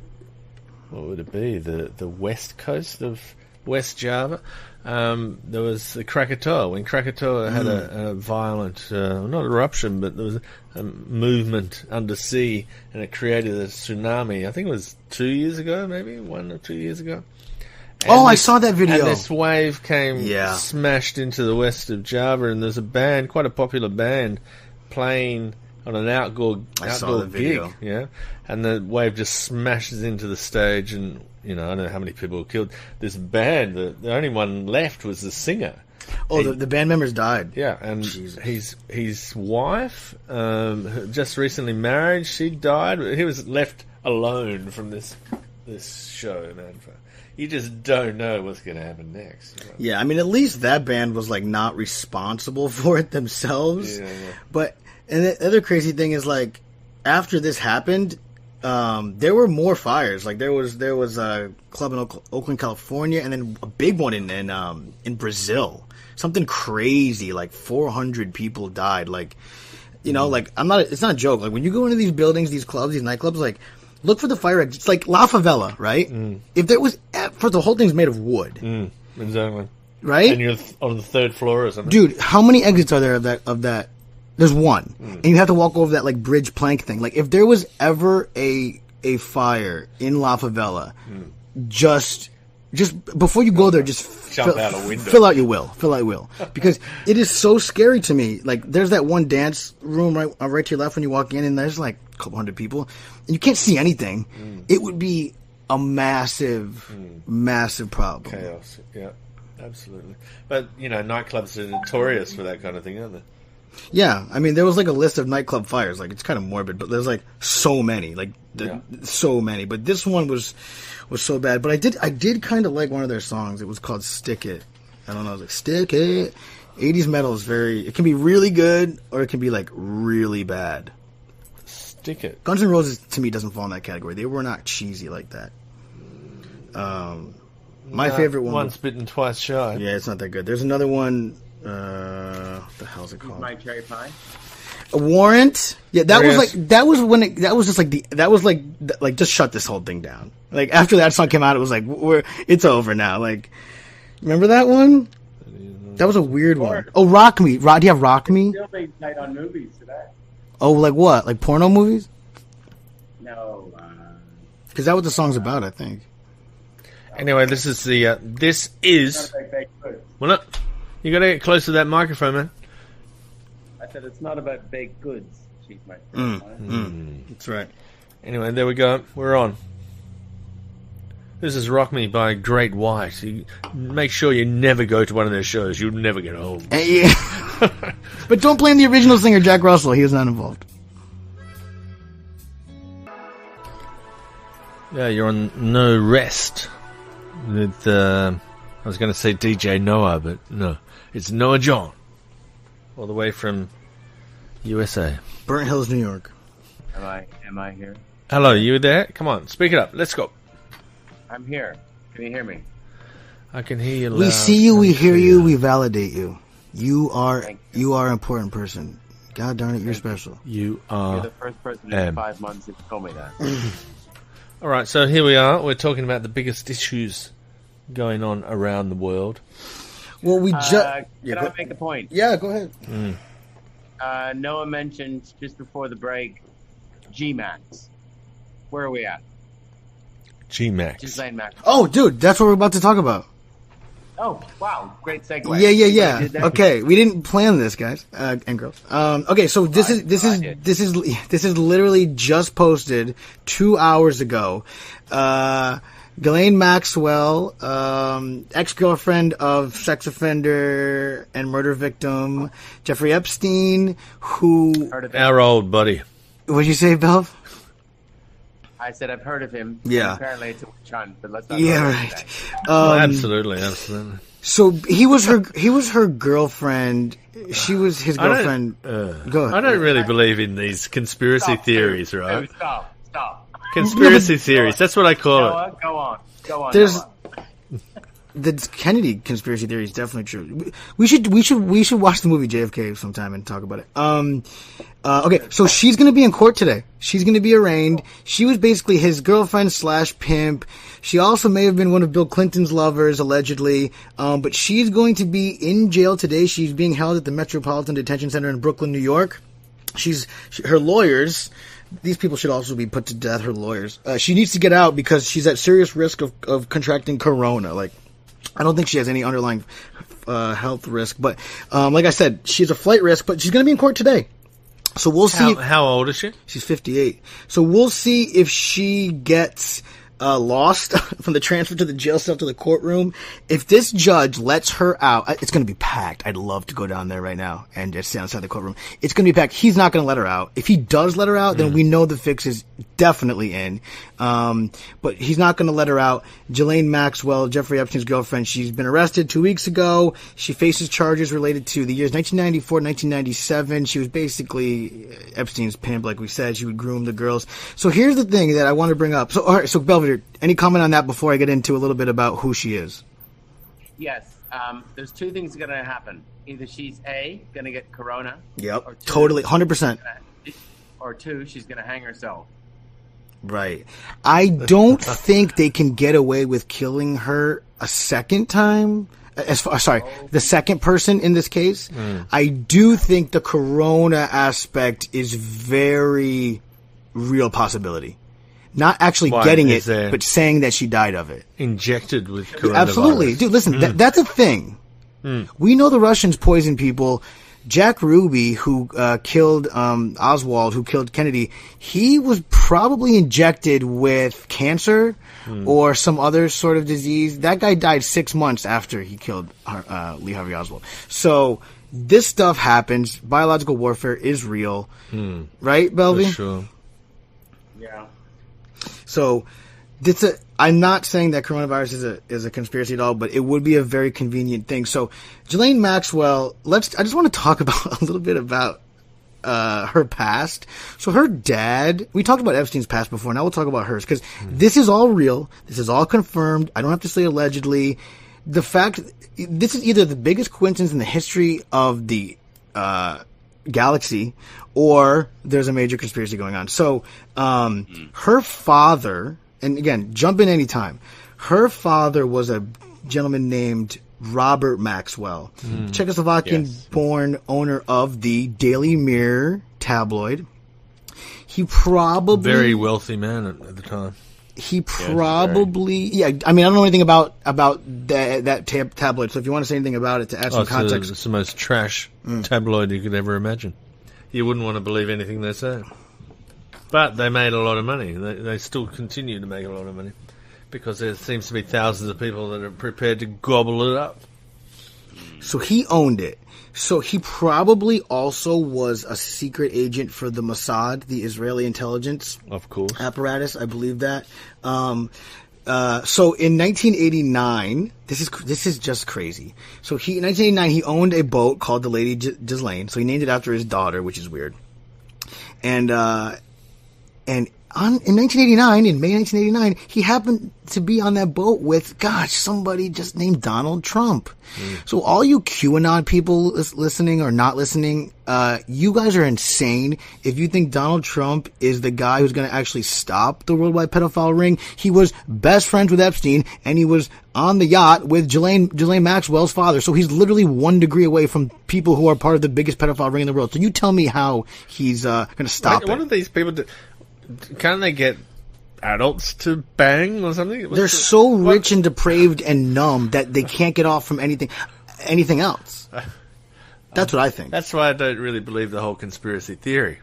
S1: What would it be? The west coast of West Java. There was the Krakatoa. When Krakatoa had a violent, not eruption, but there was a movement undersea, and it created a tsunami. I think it was 2 years ago, maybe 1 or 2 years ago. And
S2: I saw that video.
S1: And this wave came smashed into the west of Java, and there's a band, quite a popular band, playing on an outdoor gig, and the wave just smashes into the stage, and I don't know how many people were killed. This band, the only one left was the singer.
S2: Oh, the band members died.
S1: Yeah, and
S2: Jesus.
S1: his wife, just recently married, she died. He was left alone from this show, man. You just don't know what's going to happen next. You know?
S2: Yeah, I mean, at least that band was like not responsible for it themselves.
S1: Yeah.
S2: But and the other crazy thing is like after this happened, there were more fires. Like there was a club in Oakland, California, and then a big one in Brazil. Something crazy, like 400 people died. Like, you know, like it's not a joke. Like when you go into these buildings, these clubs, these nightclubs, like look for the fire exits. It's like La Favela, right? If there was, for the whole thing's made of wood,
S1: Exactly.
S2: right?
S1: And you're on the third floor or something.
S2: Dude, how many exits are there of that? There's one, and you have to walk over that like bridge plank thing. Like if there was ever a fire in La Favela, just before you go there, just
S1: Jump out a window.
S2: Fill out your will, because it is so scary to me. Like there's that one dance room right to your left when you walk in, and there's like a couple hundred people, and you can't see anything. It would be a massive problem.
S1: Chaos. Yeah, absolutely. But you know, nightclubs are notorious for that kind of thing, aren't they?
S2: Yeah, I mean, there was like a list of nightclub fires. Like, it's kind of morbid, but there's like so many, so many. But this one was so bad. But I did kind of like one of their songs. It was called "Stick It." I don't know, I was like, "Stick It." 80s metal is it can be really good or it can be like really bad.
S1: Stick It.
S2: Guns N' Roses to me doesn't fall in that category. They were not cheesy like that. My favorite one.
S1: Once bitten, twice shy.
S2: Yeah, it's not that good. There's another one. What the hell's it called?
S3: My cherry pie.
S2: A Warrant. Yeah, that
S1: Yes.
S2: was like just shut this whole thing down. Like after that song came out, it was like it's over now. Like, remember that one? That was a weird one. Oh, Rock Me. Do you have Rock Me?
S3: Still being tight on movies today.
S2: Oh, like what? Like porno movies?
S3: No.
S2: Because that's what the song's about, I think.
S1: Anyway, this is
S3: Not about baked goods.
S1: well, look, you got to get close to that microphone, man.
S3: I said it's not about baked goods. She's my friend.
S2: That's right.
S1: Anyway, there we go. We're on. This is Rock Me by Great White. You make sure you never go to one of their shows. You'll never get home.
S2: Yeah. But don't blame the original singer, Jack Russell. He was not involved.
S1: Yeah, you're on No Rest with, I was going to say DJ Noah, but no. It's Noah John. All the way from USA.
S2: Burnt Hills, New York.
S3: Am I here?
S1: Hello, you there? Come on, speak it up. Let's go.
S3: I'm here. Can you hear me?
S1: I can hear you loud.
S2: We see you, we hear you, we validate you. You are an important person. God darn it, you're special.
S1: You
S3: You're
S1: are.
S3: the first person in 5 months who told me that.
S1: All right, so here we are. We're talking about the biggest issues going on around the world.
S2: Well, we just...
S3: Can I make a point?
S2: Yeah, go ahead.
S3: Noah mentioned just before the break G-Max. Where are we at?
S1: G-Max.
S3: Ghislaine Max.
S2: Oh, dude, that's what we're about to talk about.
S3: Oh, wow. Great segue.
S2: Yeah.
S3: Did that?
S2: Okay, we didn't plan this, guys and girls. Okay, so this is literally just posted 2 hours ago. Ghislaine Maxwell, ex-girlfriend of sex offender and murder victim Jeffrey Epstein, who...
S3: Heard of him.
S1: Our old buddy.
S2: What'd you say, Belv?
S3: I said I've heard of him.
S2: Yeah.
S3: Apparently it's a witch hunt, but let's not.
S2: Yeah,
S3: go
S2: right.
S3: into
S1: Absolutely.
S2: So he was her girlfriend. She was his girlfriend. Go ahead.
S1: I don't really believe in these conspiracy theories, right?
S3: Dude, stop.
S1: Conspiracy theories. That's what I call it.
S3: Noah, go on.
S2: There's
S3: Noah.
S2: the Kennedy conspiracy theory is definitely true. We should watch the movie JFK sometime and talk about it. Okay, so she's going to be in court today. She's going to be arraigned. She was basically his girlfriend / pimp. She also may have been one of Bill Clinton's lovers, allegedly. But she's going to be in jail today. She's being held at the Metropolitan Detention Center in Brooklyn, New York. Her lawyers. These people should also be put to death, her lawyers. She needs to get out because she's at serious risk of contracting corona. Like, I don't think she has any underlying health risk. But like I said, she's a flight risk, but she's going to be in court today. So we'll see.
S1: How old is she?
S2: She's 58. So we'll see if she gets lost from the transfer to the jail cell to the courtroom. If this judge lets her out, it's going to be packed. I'd love to go down there right now and just stand outside the courtroom. It's going to be packed. He's not going to let her out. If he does let her out, then we know the fix is definitely in. But he's not going to let her out. Ghislaine Maxwell, Jeffrey Epstein's girlfriend, she's been arrested 2 weeks ago. She faces charges related to the years 1994, 1997. She was basically Epstein's pimp, like we said. She would groom the girls. So here's the thing that I want to bring up. So, all right, so Belvedere, any comment on that before I get into a little bit about who she is?
S3: Yes. There's two things going to happen. Either she's going to get corona.
S2: Yep.
S3: Or two,
S2: Totally. 100%.
S3: Or two, she's going to hang herself.
S2: Right. I don't think they can get away with killing her a second time. The second person in this case. I do think the corona aspect is very real possibility. Not actually getting it, but saying that she died of it.
S1: Injected with coronavirus.
S2: Absolutely. Dude, listen, that's a thing. We know the Russians poison people. Jack Ruby, who killed Oswald, who killed Kennedy, he was probably injected with cancer or some other sort of disease. That guy died 6 months after he killed Lee Harvey Oswald. So this stuff happens. Biological warfare is real. Right, Belvy?
S1: For sure.
S3: Yeah.
S2: So I'm not saying that coronavirus is a conspiracy at all, but it would be a very convenient thing. So, Ghislaine Maxwell, I just want to talk about a little bit about her past. So her dad, we talked about Epstein's past before, now we'll talk about hers, because this is all real, this is all confirmed, I don't have to say allegedly. The fact, this is either the biggest coincidence in the history of the galaxy, or there's a major conspiracy going on. So, her father, and again, jump in any time. Her father was a gentleman named Robert Maxwell, Czechoslovakian-born owner of the Daily Mirror tabloid. He probably
S1: very wealthy man at the time.
S2: He probably, I mean, I don't know anything about that tabloid. So if you want to say anything about it to add some context,
S1: it's the most trash tabloid you could ever imagine. You wouldn't want to believe anything they say. But they made a lot of money. They still continue to make a lot of money because there seems to be thousands of people that are prepared to gobble it up.
S2: So he owned it. So he probably also was a secret agent for the Mossad, the Israeli intelligence apparatus. I believe that. So in 1989, this is just crazy. So in 1989 he owned a boat called the Lady Ghislaine. So he named it after his daughter, which is weird. And in 1989, in May 1989, he happened to be on that boat with, somebody just named Donald Trump. So all you QAnon people listening or not listening, you guys are insane if you think Donald Trump is the guy who's going to actually stop the worldwide pedophile ring. He was best friends with Epstein, and he was on the yacht with Ghislaine Maxwell's father. So he's literally 1 degree away from people who are part of the biggest pedophile ring in the world. So you tell me how he's going to stop it.
S1: What are these people do? Can't they get adults to bang or something?
S2: They're so rich and depraved and numb that they can't get off from anything else. That's what I think.
S1: That's why I don't really believe the whole conspiracy theory.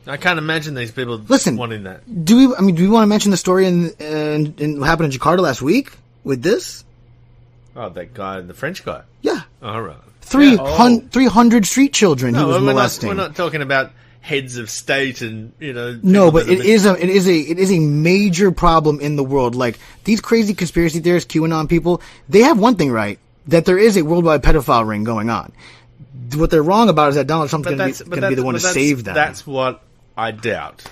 S1: I can't imagine these people wanting that.
S2: Do we want to mention the story in what happened in Jakarta last week with this?
S1: Oh, that guy, the French guy.
S2: Yeah.
S1: All right.
S2: 300 street children he was molesting.
S1: We're not talking about heads of state and
S2: no, but it is a major problem in the world. Like, these crazy conspiracy theorists, QAnon people, they have one thing right, that there is a worldwide pedophile ring going on. What they're wrong about is that Donald Trump's going to be the one to save them.
S1: That's what I doubt.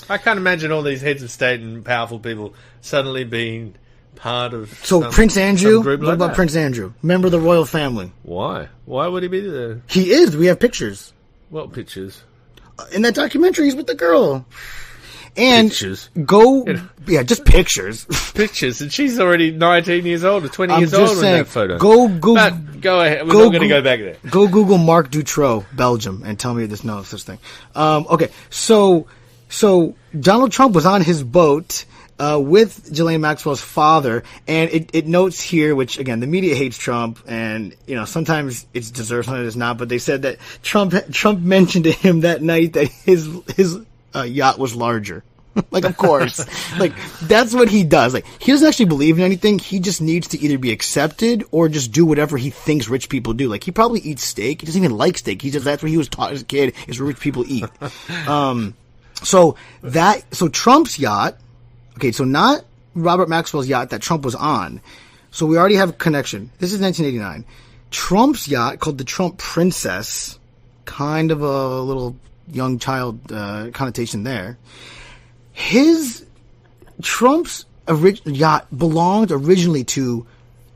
S1: I can't imagine all these heads of state and powerful people suddenly being part of
S2: Prince Andrew.
S1: Group
S2: what about Prince Andrew? Member of the royal family.
S1: Why would he be there?
S2: He is. We have pictures.
S1: What pictures?
S2: In that documentary, he's with the girl. And
S1: pictures.
S2: Just pictures.
S1: Pictures, and she's already 19 years old or 20 years old in that photo.
S2: Go ahead. We're
S1: not going to go back there.
S2: Go Google Marc Dutroux, Belgium, and tell me there's no such thing. Okay, so Donald Trump was on his boat with Ghislaine Maxwell's father, and it notes here, which again, the media hates Trump, and sometimes it's deserved, sometimes it's not. But they said that Trump mentioned to him that night that his yacht was larger. Like, of course. Like, that's what he does. Like, he doesn't actually believe in anything. He just needs to either be accepted or just do whatever he thinks rich people do. Like, he probably eats steak. He doesn't even like steak. That's what he was taught as a kid, is what rich people eat. So Trump's yacht, okay, so not Robert Maxwell's yacht that Trump was on. So we already have a connection. This is 1989. Trump's yacht, called the Trump Princess, kind of a little young child connotation there. Trump's yacht belonged originally to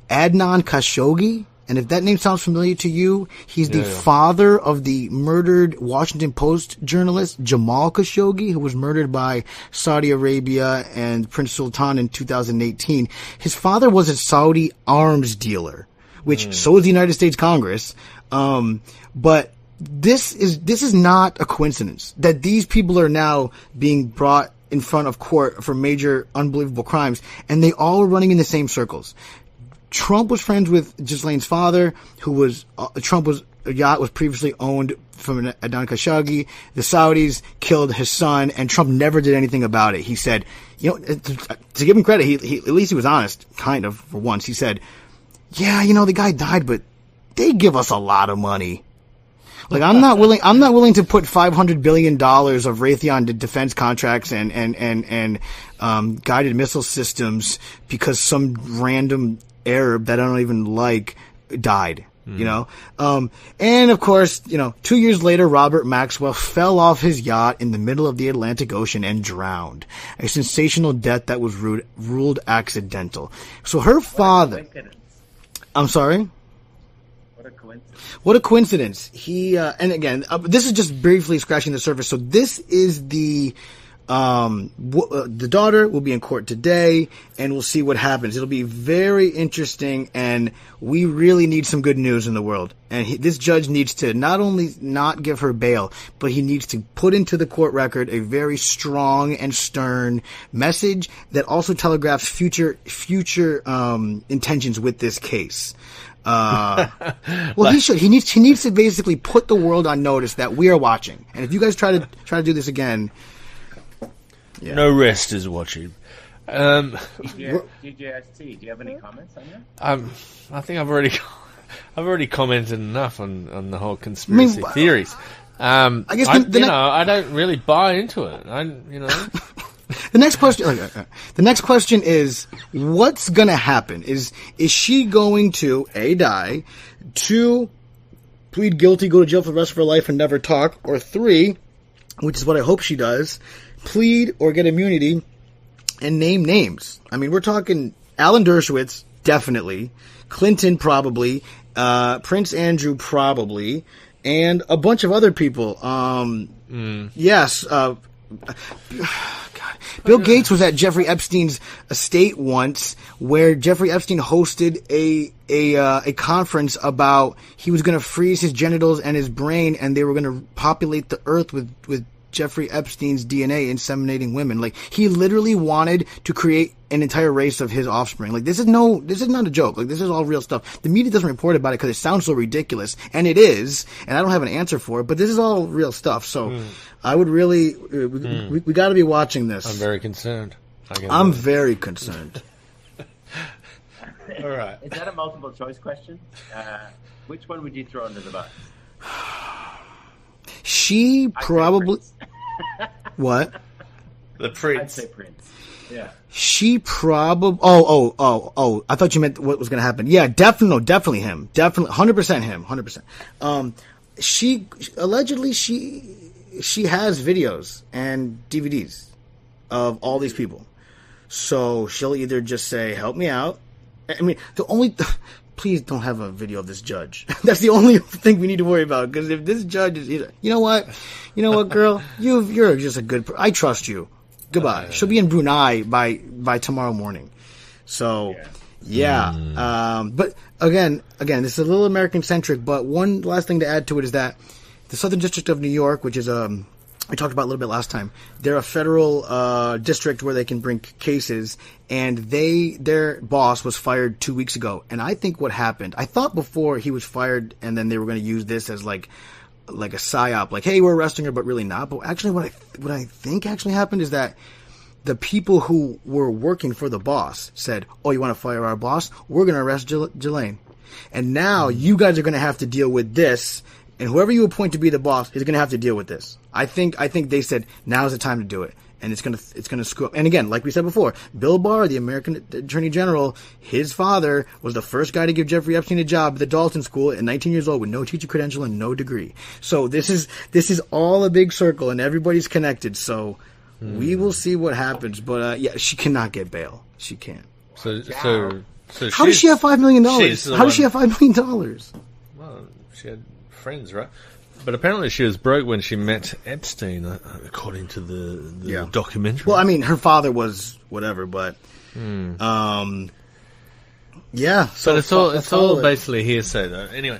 S2: Adnan Khashoggi, and if that name sounds familiar to you, he's the father of the murdered Washington Post journalist Jamal Khashoggi, who was murdered by Saudi Arabia and Prince Sultan in 2018. His father was a Saudi arms dealer, which so is the United States Congress. But this is not a coincidence that these people are now being brought in front of court for major unbelievable crimes, and they all are running in the same circles. Trump was friends with Ghislaine's father, Trump's yacht was previously owned from Adnan Khashoggi. The Saudis killed his son, and Trump never did anything about it. He said, to give him credit, he at least he was honest, kind of, for once. He said, yeah, the guy died, but they give us a lot of money. Like, I'm not willing to put $500 billion of Raytheon defense contracts and guided missile systems because some random Arab that I don't even like died, and of course, 2 years later, Robert Maxwell fell off his yacht in the middle of the Atlantic Ocean and drowned. A sensational death that was ruled accidental. So her father, I'm sorry? What a coincidence. He, and again, this is just briefly scratching the surface. So this is the daughter will be in court today, and we'll see what happens. It'll be very interesting, and we really need some good news in the world. And this judge needs to not only not give her bail, but he needs to put into the court record a very strong and stern message that also telegraphs future intentions with this case. Well, he should. He needs to basically put the world on notice that we are watching. And if you guys try to do this again,
S1: no rest is watching.
S3: DJ EsTeh, do you have any comments on that?
S1: I think I've already commented enough on the whole conspiracy theories. I guess I don't really buy into it.
S2: The next question is, what's gonna happen? Is she going to A, die, 2, plead guilty, go to jail for the rest of her life and never talk, or 3, which is what I hope she does, plead or get immunity and name names? I mean, we're talking Alan Dershowitz, definitely, Clinton probably, Prince Andrew probably, and a bunch of other people. Yes, Bill Gates was at Jeffrey Epstein's estate once, where Jeffrey Epstein hosted a conference about he was going to freeze his genitals and his brain, and they were going to populate the earth with Jeffrey Epstein's DNA, inseminating women. Like, he literally wanted to create an entire race of his offspring. Like, this is not a joke. Like, this is all real stuff. The media doesn't report about it because it sounds so ridiculous, and it is, and I don't have an answer for it, but this is all real stuff. So I would really, we got to be watching this.
S1: I'm very concerned.
S2: I'm very concerned.
S1: All right.
S3: Is that a multiple choice question? Which one would you throw under the bus?
S2: She probably... What?
S1: The Prince.
S3: I'd say Prince. Yeah.
S2: She probably... Oh. I thought you meant what was going to happen. Yeah, definitely him. Definitely, 100% him. 100%. She allegedly she has videos and DVDs of all these people. So she'll either just say, help me out. I mean, please don't have a video of this judge. That's the only thing we need to worry about. Because if this judge is, you know what, girl, you're just a good. I trust you. Goodbye. She'll be in Brunei by tomorrow morning. So, yeah. But again, this is a little American centric. But one last thing to add to it is that the Southern District of New York, which is we talked about a little bit last time. They're a federal district where they can bring cases, and their boss was fired 2 weeks ago. And I think what happened, I thought before he was fired, and then they were going to use this as like a psyop, like, hey, we're arresting her, but really not. But actually, what I think actually happened is that the people who were working for the boss said, "Oh, you want to fire our boss? We're going to arrest Ghislaine. And now you guys are going to have to deal with this, and whoever you appoint to be the boss is going to have to deal with this." I think they said now's the time to do it, and it's going to screw up. And again, like we said before, Bill Barr, the American Attorney General, his father was the first guy to give Jeffrey Epstein a job at the Dalton School at 19 years old with no teacher credential and no degree. So this is all a big circle, and everybody's connected. So we will see what happens. But yeah, she cannot get bail. She can't.
S1: So
S2: how does she have $5 million? How does she have $5 million?
S1: Well, she had friends, right? But apparently she was broke when she met Epstein, according to the documentary.
S2: Well, I mean, her father was whatever, but yeah. So
S1: it's all basically hearsay, though. Anyway,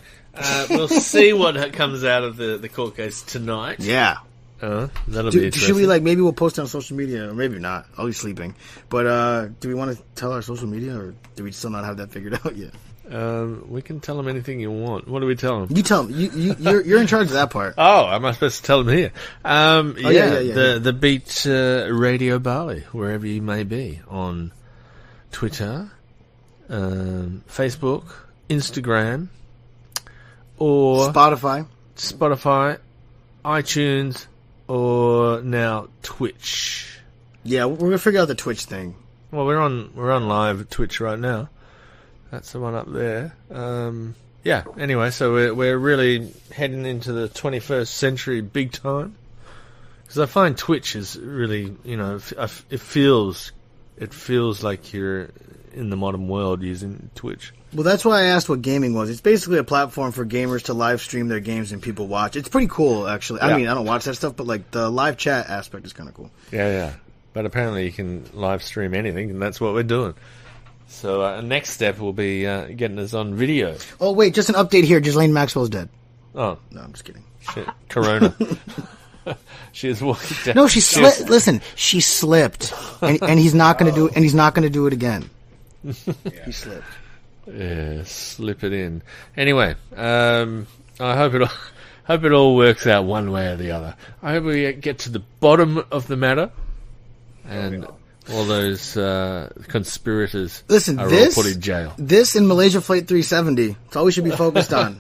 S1: we'll see what comes out of the court case tonight.
S2: Yeah.
S1: That'll be interesting.
S2: Should we maybe we'll post it on social media, or maybe not. I'll be sleeping. But do we want to tell our social media, or do we still not have that figured out yet?
S1: We can tell them anything you want. What do we tell them?
S2: You tell them. You're in charge of that part.
S1: Oh, am I supposed to tell them here?
S2: Yeah.
S1: The Beat Radio Bali, wherever you may be, on Twitter, Facebook, Instagram, or Spotify, iTunes, or now Twitch.
S2: Yeah, we're gonna figure out the Twitch thing.
S1: Well, we're on live Twitch right now. That's the one up there. Yeah. Anyway, so we're really heading into the 21st century big time. Because I find Twitch is really, it feels like you're in the modern world using Twitch.
S2: Well, that's why I asked what gaming was. It's basically a platform for gamers to live stream their games and people watch. It's pretty cool, actually. I mean, I don't watch that stuff, but like the live chat aspect is kind of cool.
S1: Yeah. But apparently you can live stream anything, and that's what we're doing. So next step will be getting us on video.
S2: Oh, wait, just an update here. Ghislaine Maxwell's dead.
S1: Oh.
S2: No, I'm just kidding.
S1: Shit. Corona. She was walking down.
S2: No, she slipped. Listen, she slipped. And he's not going to do it, and he's not going to do it again. He slipped.
S1: Yeah, slip it in. Anyway, I hope it all works out one way or the other. I hope we get to the bottom of the matter, and all those conspirators are all put in jail.
S2: This in Malaysia Flight 370. That's all we should be focused on.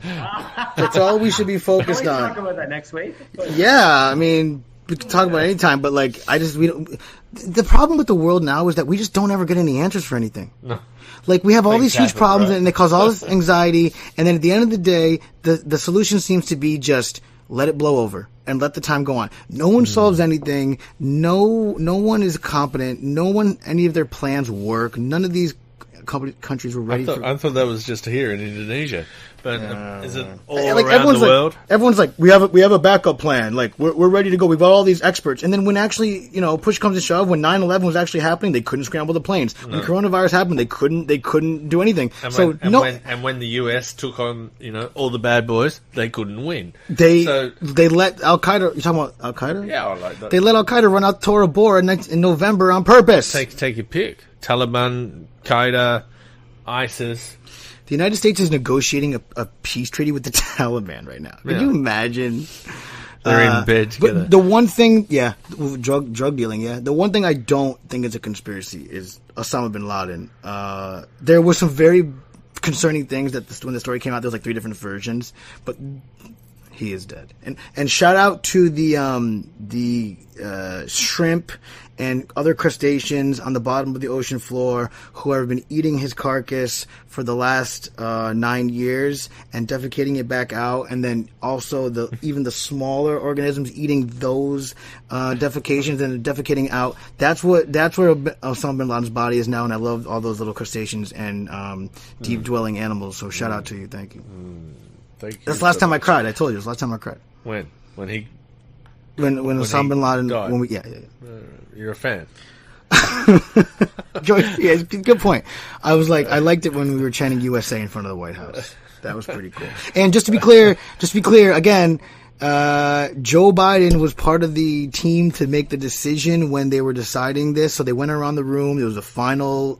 S2: That's all we should be focused on.
S4: Talk about that next week.
S2: Yeah, I mean, we can talk about it anytime, but like, we don't. The problem with the world now is that we just don't ever get any answers for anything. No. Like, we have all these huge problems, and they cause all this anxiety, and then at the end of the day, the solution seems to be just let it blow over and let the time go on. No one solves anything. No one is competent. Any of their plans work. None of these countries were ready
S1: I thought that was just here in Indonesia. But is it all
S2: like,
S1: around the world?
S2: Everyone's like, we have a backup plan. Like, we're ready to go. We've got all these experts. And then when actually, push comes to shove, when 9/11 was actually happening, they couldn't scramble the planes. No. When coronavirus happened, they couldn't do anything.
S1: And when the US took on, all the bad boys, they couldn't win.
S2: They let Al Qaeda. You talking about Al Qaeda?
S1: Yeah, I like that.
S2: They let Al Qaeda run out Tora Bora in November on purpose.
S1: Take your pick. Taliban, Qaeda, ISIS.
S2: The United States is negotiating a peace treaty with the Taliban right now. Can you imagine?
S1: They're in bed together.
S2: But the one thing, drug dealing, yeah. The one thing I don't think is a conspiracy is Osama bin Laden. There were some very concerning things when the story came out. There was like 3 different versions, but he is dead. And shout out to the shrimp and other crustaceans on the bottom of the ocean floor who have been eating his carcass for the last 9 years and defecating it back out, and then also even the smaller organisms eating those defecations and defecating out. That's where Osama bin Laden's body is now, and I love all those little crustaceans and deep dwelling animals. So shout out to you, thank you.
S1: Thank you.
S2: That's the last time I cried. I told you, it was the last time I cried.
S1: When
S2: Osama bin Laden
S1: died.
S2: Yeah.
S1: You're a fan.
S2: Yeah, good point. I was like, I liked it when we were chanting USA in front of the White House. That was pretty cool. And just to be clear again, Joe Biden was part of the team to make the decision when they were deciding this. So they went around the room. It was a final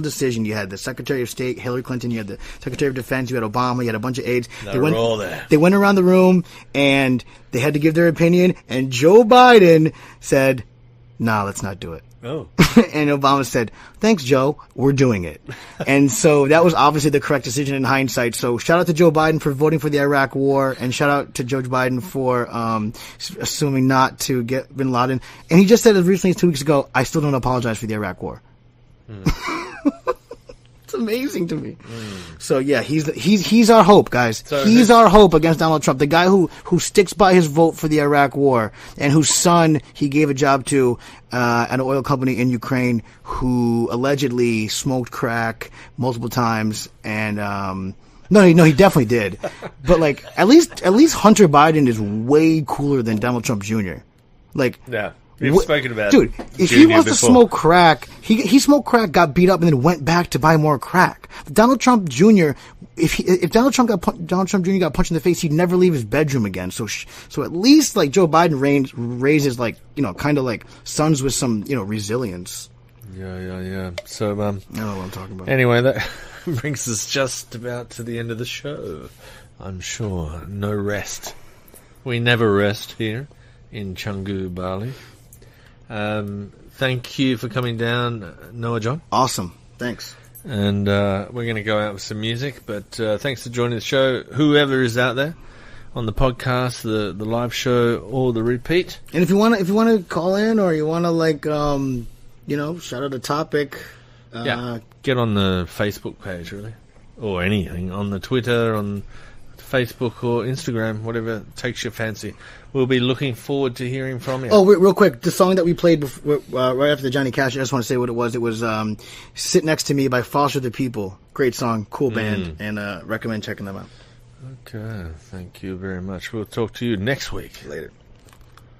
S2: decision. You had the Secretary of State, Hillary Clinton. You had the Secretary of Defense. You had Obama. You had a bunch of aides.
S1: They were all there.
S2: They went around the room and they had to give their opinion. And Joe Biden said, "Nah, let's not do it."
S1: Oh.
S2: And Obama said, "Thanks, Joe. We're doing it." And so that was obviously the correct decision in hindsight. So shout out to Joe Biden for voting for the Iraq War, and shout out to Joe Biden for assuming not to get bin Laden. And he just said as recently as 2 weeks ago, "I still don't apologize for the Iraq War." It's amazing to me. So yeah, he's our hope, guys.
S1: So
S2: he's our hope against Donald Trump. The guy who sticks by his vote for the Iraq War, and whose son he gave a job to at an oil company in Ukraine, who allegedly smoked crack multiple times. And no, he definitely did. But like, at least Hunter Biden is way cooler than Donald Trump Jr. Like,
S1: Yeah. We've spoken about
S2: dude, if he wants to smoke crack, he smoked crack, got beat up, and then went back to buy more crack. Donald Trump Jr. If Donald Trump Jr. got punched in the face, he'd never leave his bedroom again. So at least like Joe Biden raises like, you know, kind of like sons with some, you know, resilience.
S1: Yeah. So
S2: I don't know what I'm talking about.
S1: anyway, that brings us just about to the end of the show. I'm sure. No rest. We never rest here in Canggu, Bali. Thank you for coming down, Noah John.
S2: Awesome. Thanks.
S1: And we're going to go out with some music, but thanks for joining the show. Whoever is out there on the podcast, the live show, or the repeat.
S2: And if you want to call in, or you want to like you know, shout out a topic,
S1: Get on the Facebook page, really, or anything on the Twitter, on Facebook or Instagram, whatever takes your fancy. We'll be looking forward to hearing from you.
S2: Oh, wait, real quick, the song that we played before, right after the Johnny Cash, I just want to say what it was. It was "Sit Next to Me" by Foster the People. Great song, cool band, and recommend checking them out.
S1: Okay, thank you very much. We'll talk to you next week.
S2: Later.